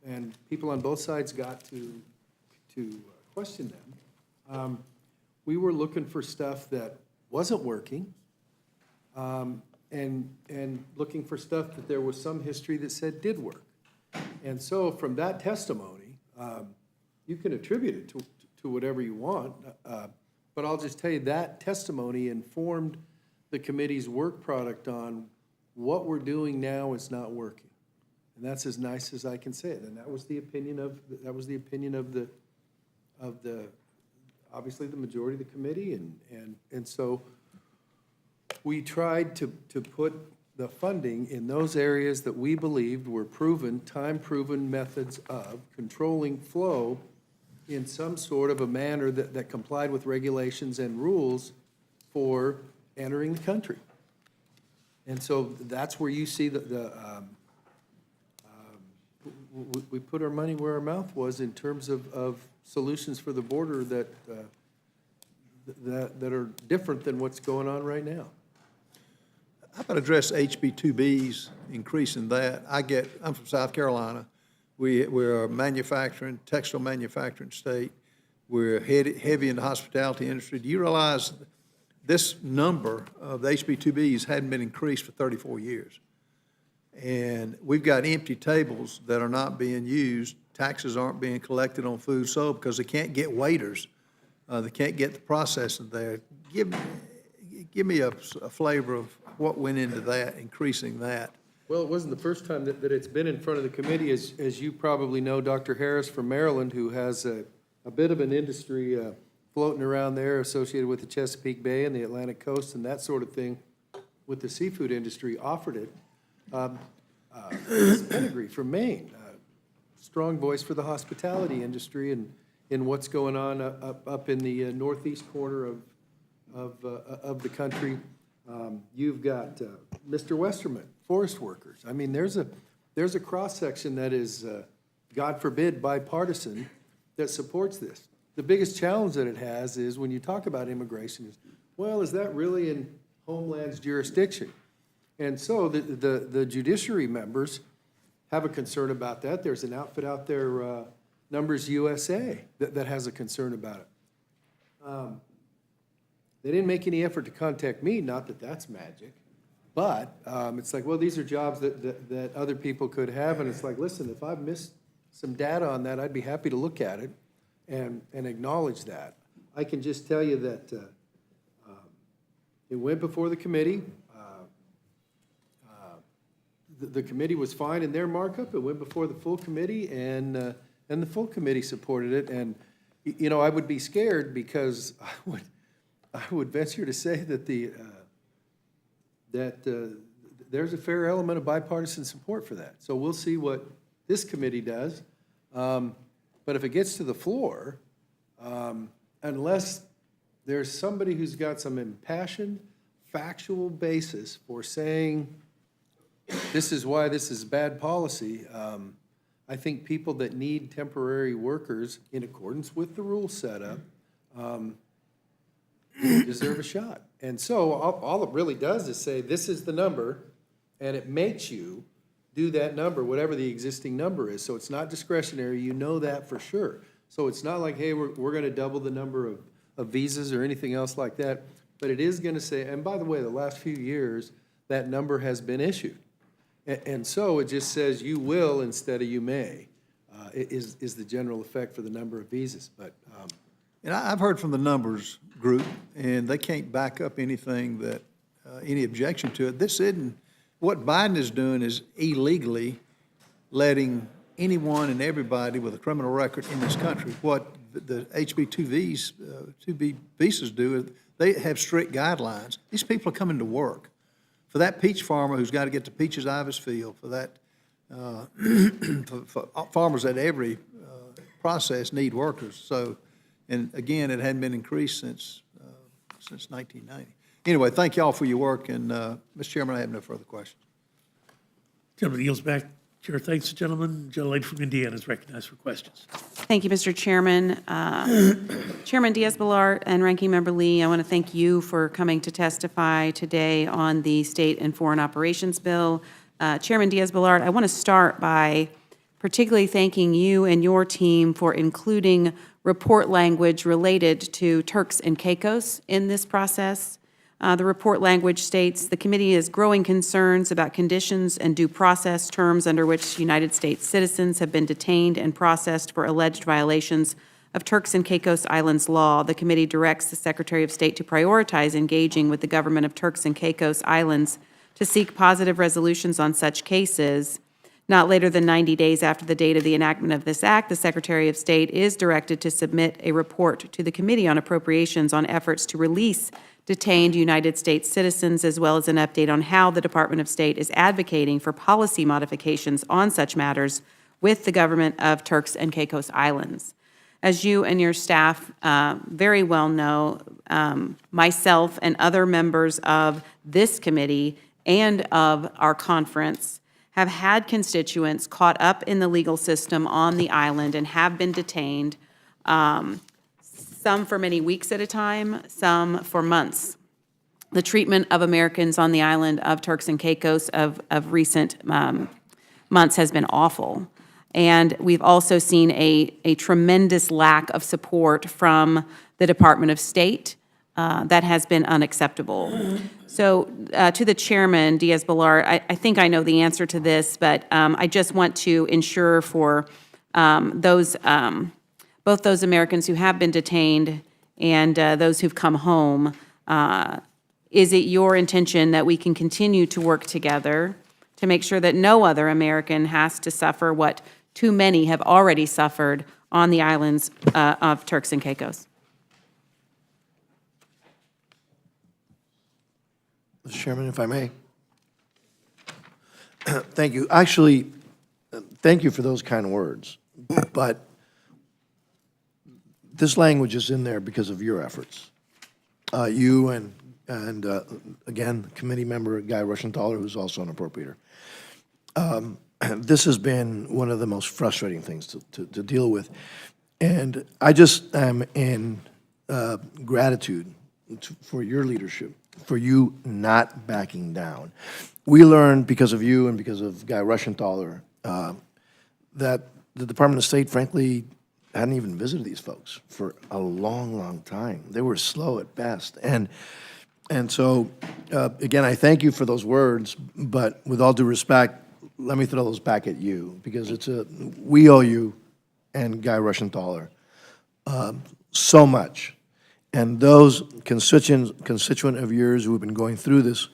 and people on both sides got to question them, we were looking for stuff that wasn't working, and looking for stuff that there was some history that said did work. And so from that testimony, you can attribute it to whatever you want, but I'll just tell you that testimony informed the committee's work product on what we're doing now is not working. And that's as nice as I can say it. And that was the opinion of the obviously the majority of the committee, and so we tried to put the funding in those areas that we believed were proven, time-proven methods of controlling flow in some sort of a manner that complied with regulations and rules for entering the country. And so that's where you see we put our money where our mouth was in terms of solutions for the border that are different than what's going on right now. How about address HB 2Bs, increasing that? I'm from South Carolina. We're a manufacturing, textile manufacturing state. We're heavy in the hospitality industry. Do you realize this number of the HB 2Bs hadn't been increased for 34 years? And we've got empty tables that are not being used. Taxes aren't being collected on food sold because they can't get waiters. They can't get the processing there. Give me a flavor of what went into that, increasing that. Well, it wasn't the first time that it's been in front of the committee. As you probably know, Dr. Harris from Maryland, who has a bit of an industry floating around there associated with the Chesapeake Bay and the Atlantic coast and that sort of thing with the seafood industry, offered it. Pedigree from Maine, strong voice for the hospitality industry and in what's going on up in the northeast corner of the country. You've got Mr. Westerman, forest workers. I mean, there's a cross-section that is, God forbid, bipartisan that supports this. The biggest challenge that it has is when you talk about immigration is, well, is that really in Homeland's jurisdiction? And so the judiciary members have a concern about that. There's an outfit out there, Numbers USA, that has a concern about it. They didn't make any effort to contact me, not that that's magic, but it's like, well, these are jobs that other people could have, and it's like, listen, if I've missed some data on that, I'd be happy to look at it and acknowledge that. I can just tell you that it went before the committee. The committee was fine in their markup. It went before the full committee, and the full committee supported it. And, you know, I would be scared because I would venture to say that there's a fair element of bipartisan support for that. So we'll see what this committee does. But if it gets to the floor, unless there's somebody who's got some impassioned, factual basis for saying this is why this is bad policy, I think people that need temporary workers in accordance with the rule setup deserve a shot. And so all it really does is say, this is the number, and it makes you do that number, whatever the existing number is. So it's not discretionary, you know that for sure. So it's not like, hey, we're gonna double the number of visas or anything else like that, but it is gonna say, and by the way, the last few years, that number has been issued. And so it just says you will instead of you may, is the general effect for the number of visas. But And I've heard from the numbers group, and they can't back up anything that, any objection to it. This isn't, what Biden is doing is illegally letting anyone and everybody with a criminal record in this country. What the HB 2B visas do is they have strict guidelines. These people are coming to work. For that peach farmer who's got to get the peaches out of his field, for that, for farmers at every process need workers. So, and again, it hadn't been increased since 1990. Anyway, thank you all for your work, and Mr. Chairman, I have no further questions. Gentleman yields back. Chair thanks the gentleman. Gentlelady from Indiana is recognized for questions. Thank you, Mr. Chairman. Chairman Diaz-Balart and Ranking Member Lee, I want to thank you for coming to testify today on the State and Foreign Operations Bill. Chairman Diaz-Balart, I want to start by particularly thanking you and your team for including report language related to Turks and Caicos in this process. The report language states, the committee has growing concerns about conditions and due process terms under which United States citizens have been detained and processed for alleged violations of Turks and Caicos Islands law. The committee directs the Secretary of State to prioritize engaging with the government of Turks and Caicos Islands to seek positive resolutions on such cases. Not later than 90 days after the date of the enactment of this act, the Secretary of State is directed to submit a report to the Committee on Appropriations on efforts to release detained United States citizens, as well as an update on how the Department of State is advocating for policy modifications on such matters with the government of Turks and Caicos Islands. As you and your staff very well know, myself and other members of this committee and of our conference have had constituents caught up in the legal system on the island and have been detained, some for many weeks at a time, some for months. The treatment of Americans on the island of Turks and Caicos of recent months has been awful. And we've also seen a tremendous lack of support from the Department of State that has been unacceptable. So to the chairman, Diaz-Balart, I think I know the answer to this, but I just want to ensure for both those Americans who have been detained and those who've come home, is it your intention that we can continue to work together to make sure that no other American has to suffer what too many have already suffered on the islands of Turks and Caicos? Mr. Chairman, if I may. Thank you. Actually, thank you for those kind words, but this language is in there because of your efforts. You and again, committee member Guy Rushenthaler, who's also an appropriator. This has been one of the most frustrating things to deal with. And I just am in gratitude for your leadership, for you not backing down. We learned because of you and because of Guy Rushenthaler that the Department of State, frankly, hadn't even visited these folks for a long, long time. They were slow at best. And so, again, I thank you for those words, but with all due respect, let me throw those back at you, because we owe you and Guy Rushenthaler so much. And those constituent of yours who have been going through this,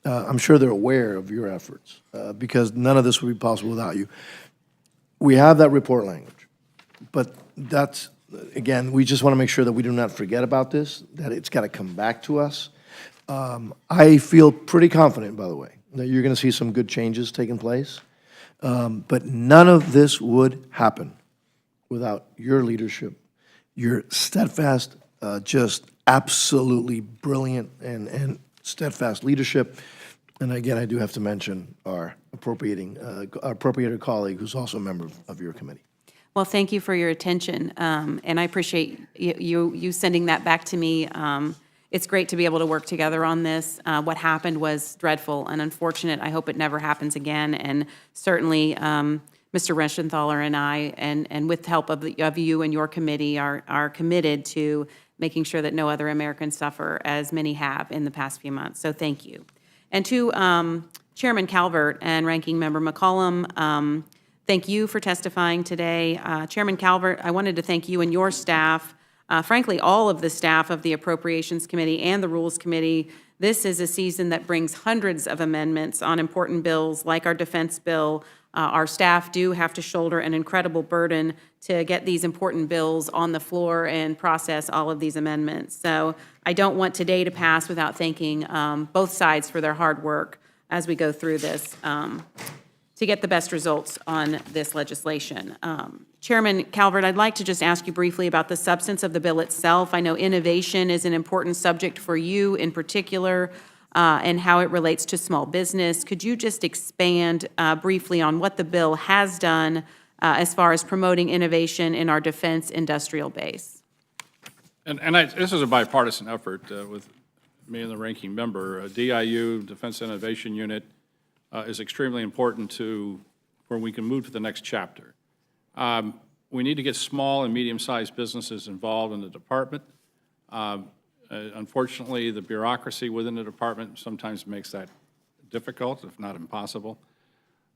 I'm sure they're aware of your efforts, because none of this would be possible without you. We have that report language, but that's, again, we just want to make sure that we do not forget about this, that it's got to come back to us. I feel pretty confident, by the way, that you're going to see some good changes taking place, but none of this would happen without your leadership, your steadfast, just absolutely brilliant and steadfast leadership. And again, I do have to mention our appropriator colleague, who's also a member of your committee. Well, thank you for your attention, and I appreciate you sending that back to me. It's great to be able to work together on this. What happened was dreadful and unfortunate. I hope it never happens again, and certainly Mr. Rushenthaler and I, and with the help of you and your committee, are committed to making sure that no other Americans suffer as many have in the past few months. So thank you. And to Chairman Calvert and Ranking Member McCollum, thank you for testifying today. Chairman Calvert, I wanted to thank you and your staff, frankly, all of the staff of the Appropriations Committee and the Rules Committee. This is a season that brings hundreds of amendments on important bills like our defense bill. Our staff do have to shoulder an incredible burden to get these important bills on the floor and process all of these amendments. So I don't want today to pass without thanking both sides for their hard work as we go through this to get the best results on this legislation. Chairman Calvert, I'd like to just ask you briefly about the substance of the bill itself. I know innovation is an important subject for you in particular, and how it relates to small business. Could you just expand briefly on what the bill has done as far as promoting innovation in our defense industrial base? This is a bipartisan effort with me and the ranking member. DIU, Defense Innovation Unit, is extremely important to where we can move to the next chapter. We need to get small and medium-sized businesses involved in the department. Unfortunately, the bureaucracy within the department sometimes makes that difficult, if not impossible.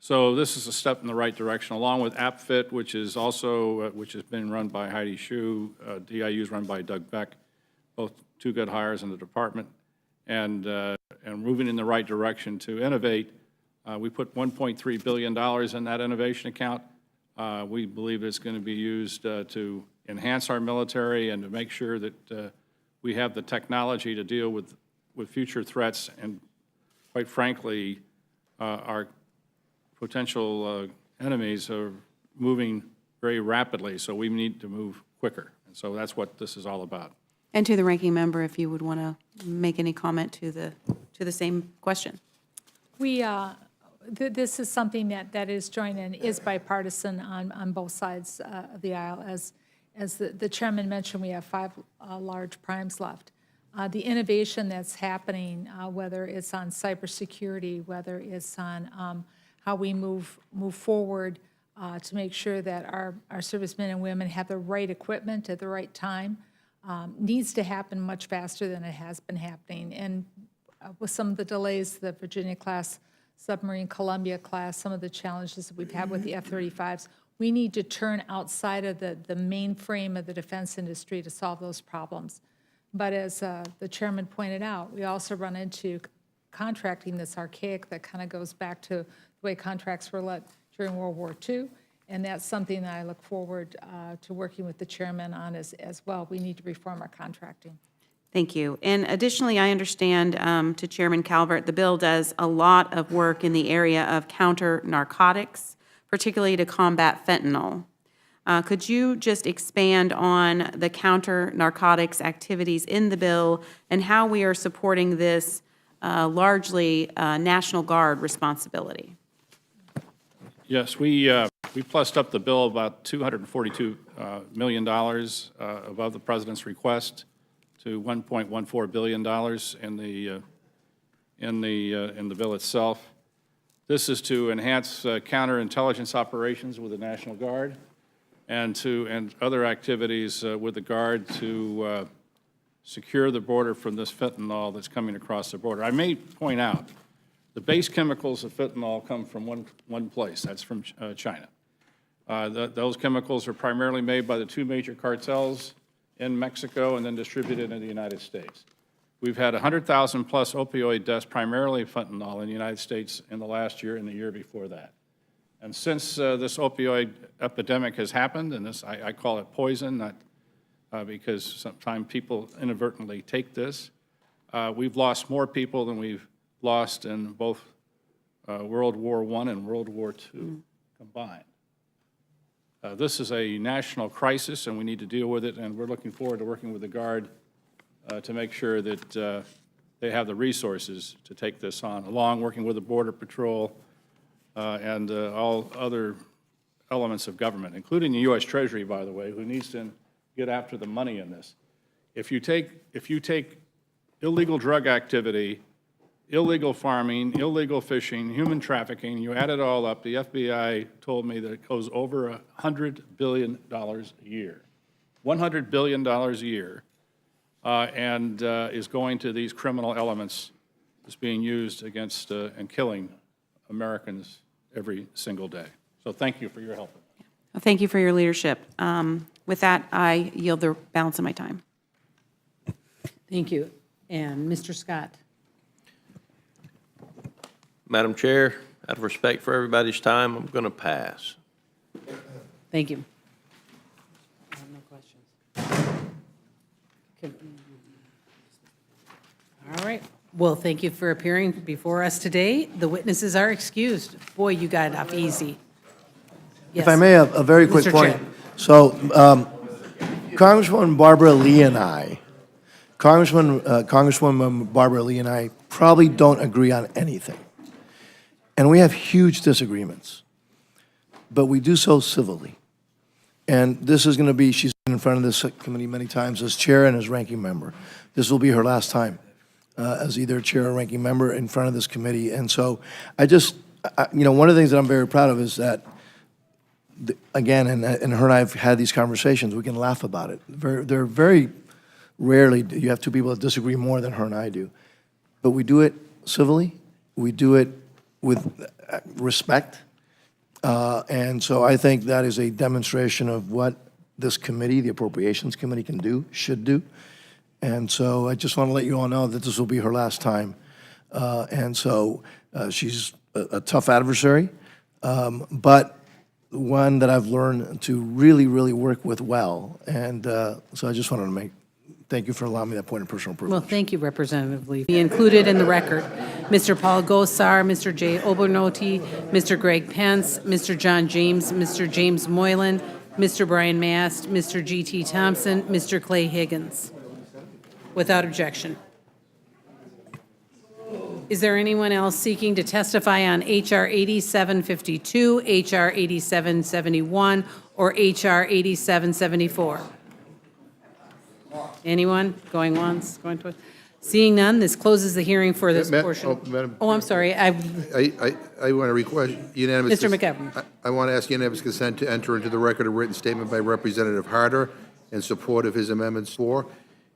So this is a step in the right direction, along with AppFit, which is also which has been run by Heidi Shue. DIU is run by Doug Beck, both two good hires in the department, and moving in the right direction to innovate. We put $1.3 billion in that innovation account. We believe it's going to be used to enhance our military and to make sure that we have the technology to deal with future threats, and quite frankly, our potential enemies are moving very rapidly, so we need to move quicker. And so that's what this is all about. And to the ranking member, if you would want to make any comment to the same question. We, this is something that is joint and is bipartisan on both sides of the aisle. As the chairman mentioned, we have 5 large primes left. The innovation that's happening, whether it's on cybersecurity, whether it's on how we move forward to make sure that our servicemen and women have the right equipment at the right time, needs to happen much faster than it has been happening. And with some of the delays, the Virginia-class submarine, Columbia-class, some of the challenges that we've had with the F-35s, we need to turn outside of the mainframe of the defense industry to solve those problems. But as the chairman pointed out, we also run into contracting that's archaic, that kind of goes back to the way contracts were let during World War II. And that's something that I look forward to working with the chairman on as well. We need to reform our contracting. Thank you. And additionally, I understand to Chairman Calvert, the bill does a lot of work in the area of counter-narcotics, particularly to combat fentanyl. Could you just expand on the counter-narcotics activities in the bill and how we are supporting this largely National Guard responsibility? Yes, we plussed up the bill about $242 million above the president's request to $1.14 billion in the bill itself. This is to enhance counterintelligence operations with the National Guard and other activities with the Guard to secure the border from this fentanyl that's coming across the border. I may point out, the base chemicals of fentanyl come from one place, that's from China. Those chemicals are primarily made by the 2 major cartels in Mexico and then distributed in the United States. We've had 100,000 plus opioid deaths, primarily fentanyl, in the United States in the last year and the year before that. And since this opioid epidemic has happened, and this, I call it poison, not because sometimes people inadvertently take this, we've lost more people than we've lost in both World War I and World War II combined. This is a national crisis, and we need to deal with it, and we're looking forward to working with the Guard to make sure that they have the resources to take this on, along working with the Border Patrol and all other elements of government, including the U.S. Treasury, by the way, who needs to get after the money in this. If you take illegal drug activity, illegal farming, illegal fishing, human trafficking, you add it all up, the FBI told me that it goes over $100 billion a year. $100 billion a year, and is going to these criminal elements that's being used against and killing Americans every single day. So thank you for your help. Well, thank you for your leadership. With that, I yield the balance of my time. Thank you. And Mr. Scott. Madam Chair, out of respect for everybody's time, I'm going to pass. Thank you. I have no questions. Okay. All right. Well, thank you for appearing before us today. The witnesses are excused. Boy, you got it off easy. If I may, a very quick Mr. point. Chair. So Congresswoman Barbara Lee and I, Congresswoman Barbara Lee and I probably don't agree on anything. And we have huge disagreements, but we do so civilly. And this is going to be, she's been in front of this committee many times as chair and as ranking member. This will be her last time as either chair or ranking member in front of this committee. And so I just, one of the things that I'm very proud of is that, again, and her and I have had these conversations, we can laugh about it. They're very rarely, you have 2 people that disagree more than her and I do. But we do it civilly, we do it with respect. And so I think that is a demonstration of what this committee, the Appropriations Committee, can do, should do. And so I just want to let you all know that this will be her last time. And so she's a tough adversary, but one that I've learned to really, really work with well. And so I just wanted to thank you for allowing me that point of personal privilege. Well, thank you, Representative Lee. Be included in the record. Mr. Paul Gosar, Mr. Jay Obernolte, Mr. Greg Pence, Mr. John James, Mr. James Moylan, Mr. Brian Mast, Mr. G.T. Thompson, Mr. Clay Higgins. Without objection. Is there anyone else seeking to testify on H.R. 8752, H.R. 8771, or H.R. 8774? Anyone? Going once, going twice? Seeing none, this closes the hearing for this portion. Madam- Oh, I'm sorry. I want to request unanimous. Mr. McGovern. I want to ask unanimous consent to enter into the record a written statement by Representative Harder in support of his amendments 4.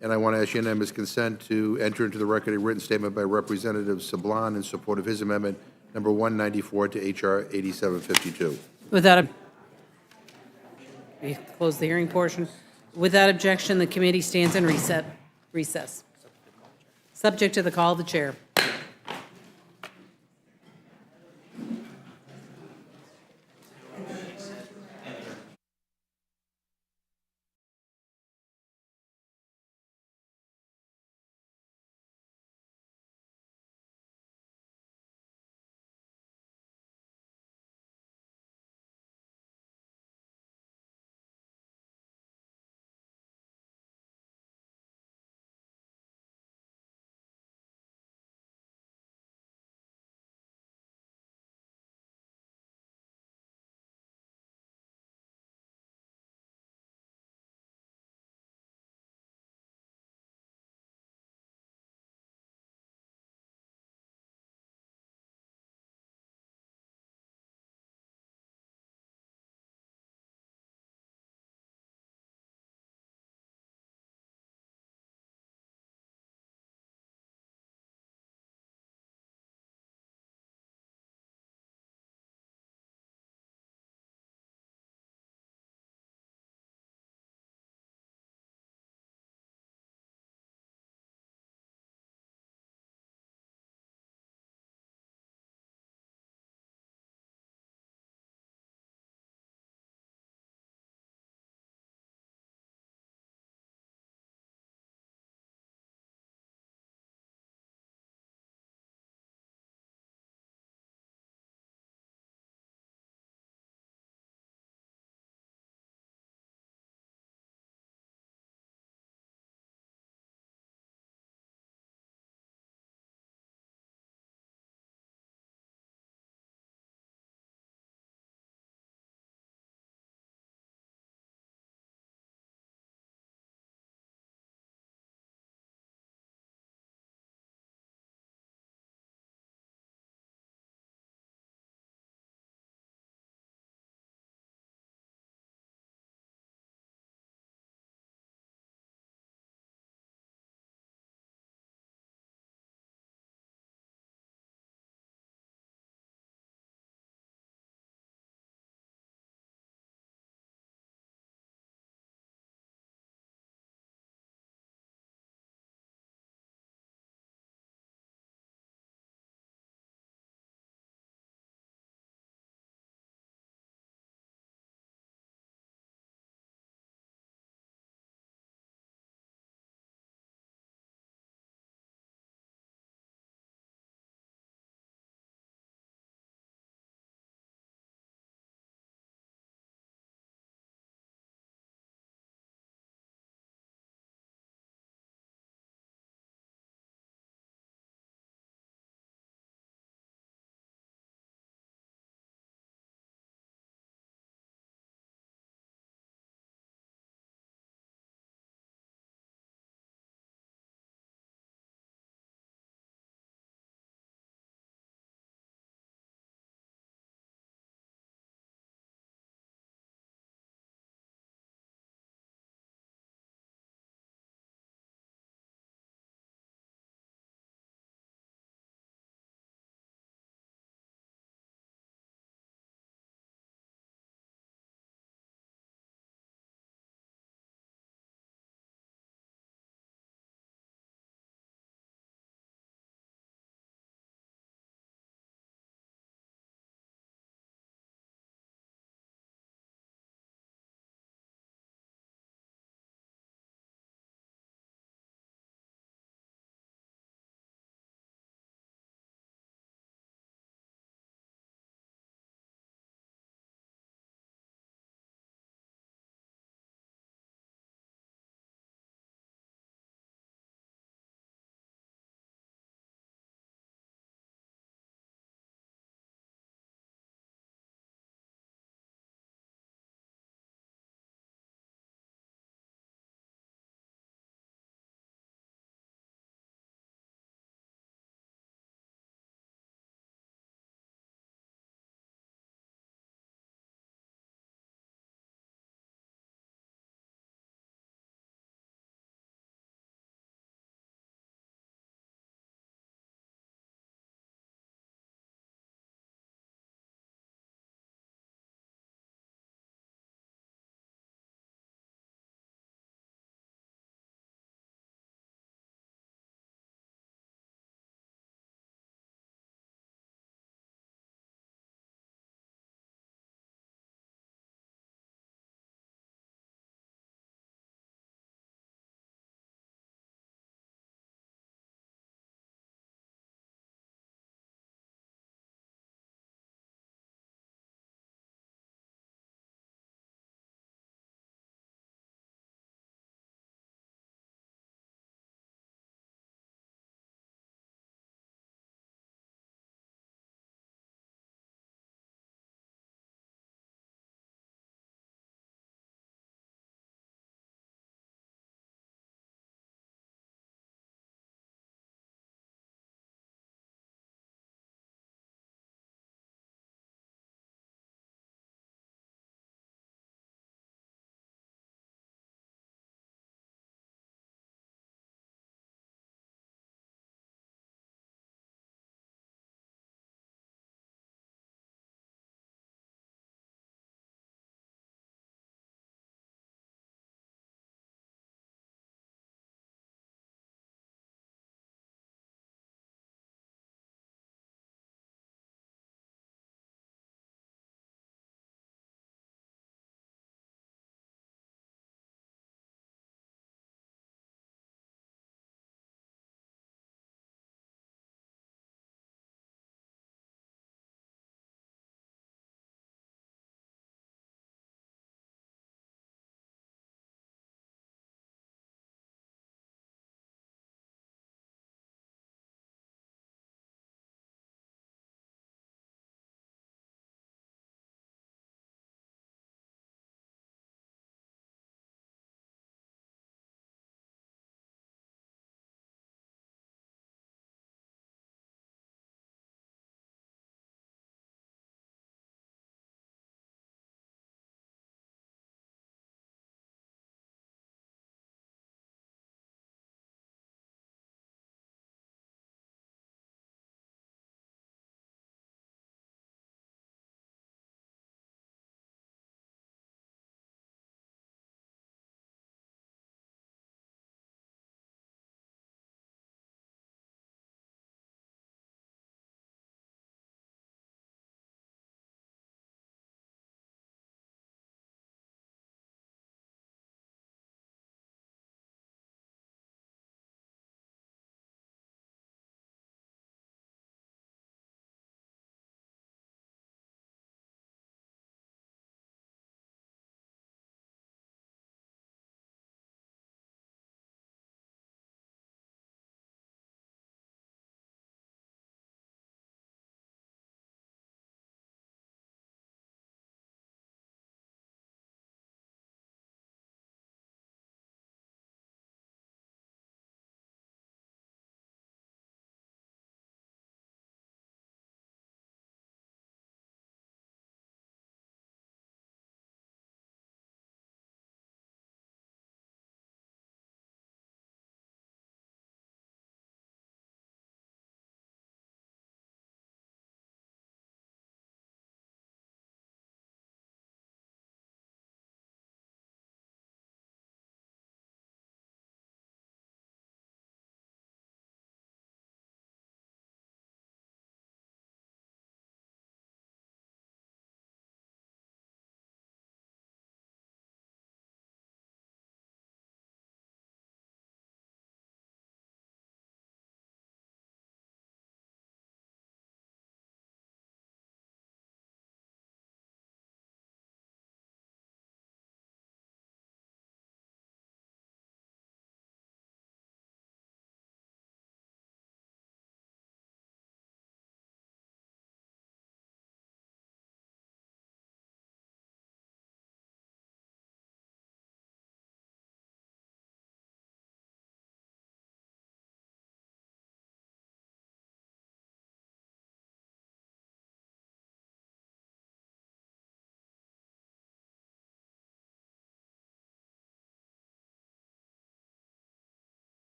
And I want to ask unanimous consent to enter into the record a written statement by Representative Sablan in support of his amendment number 194 to H.R. 8752. Without, we close the hearing portion. Without objection, the committee stands in recess. Subject to the call of the chair.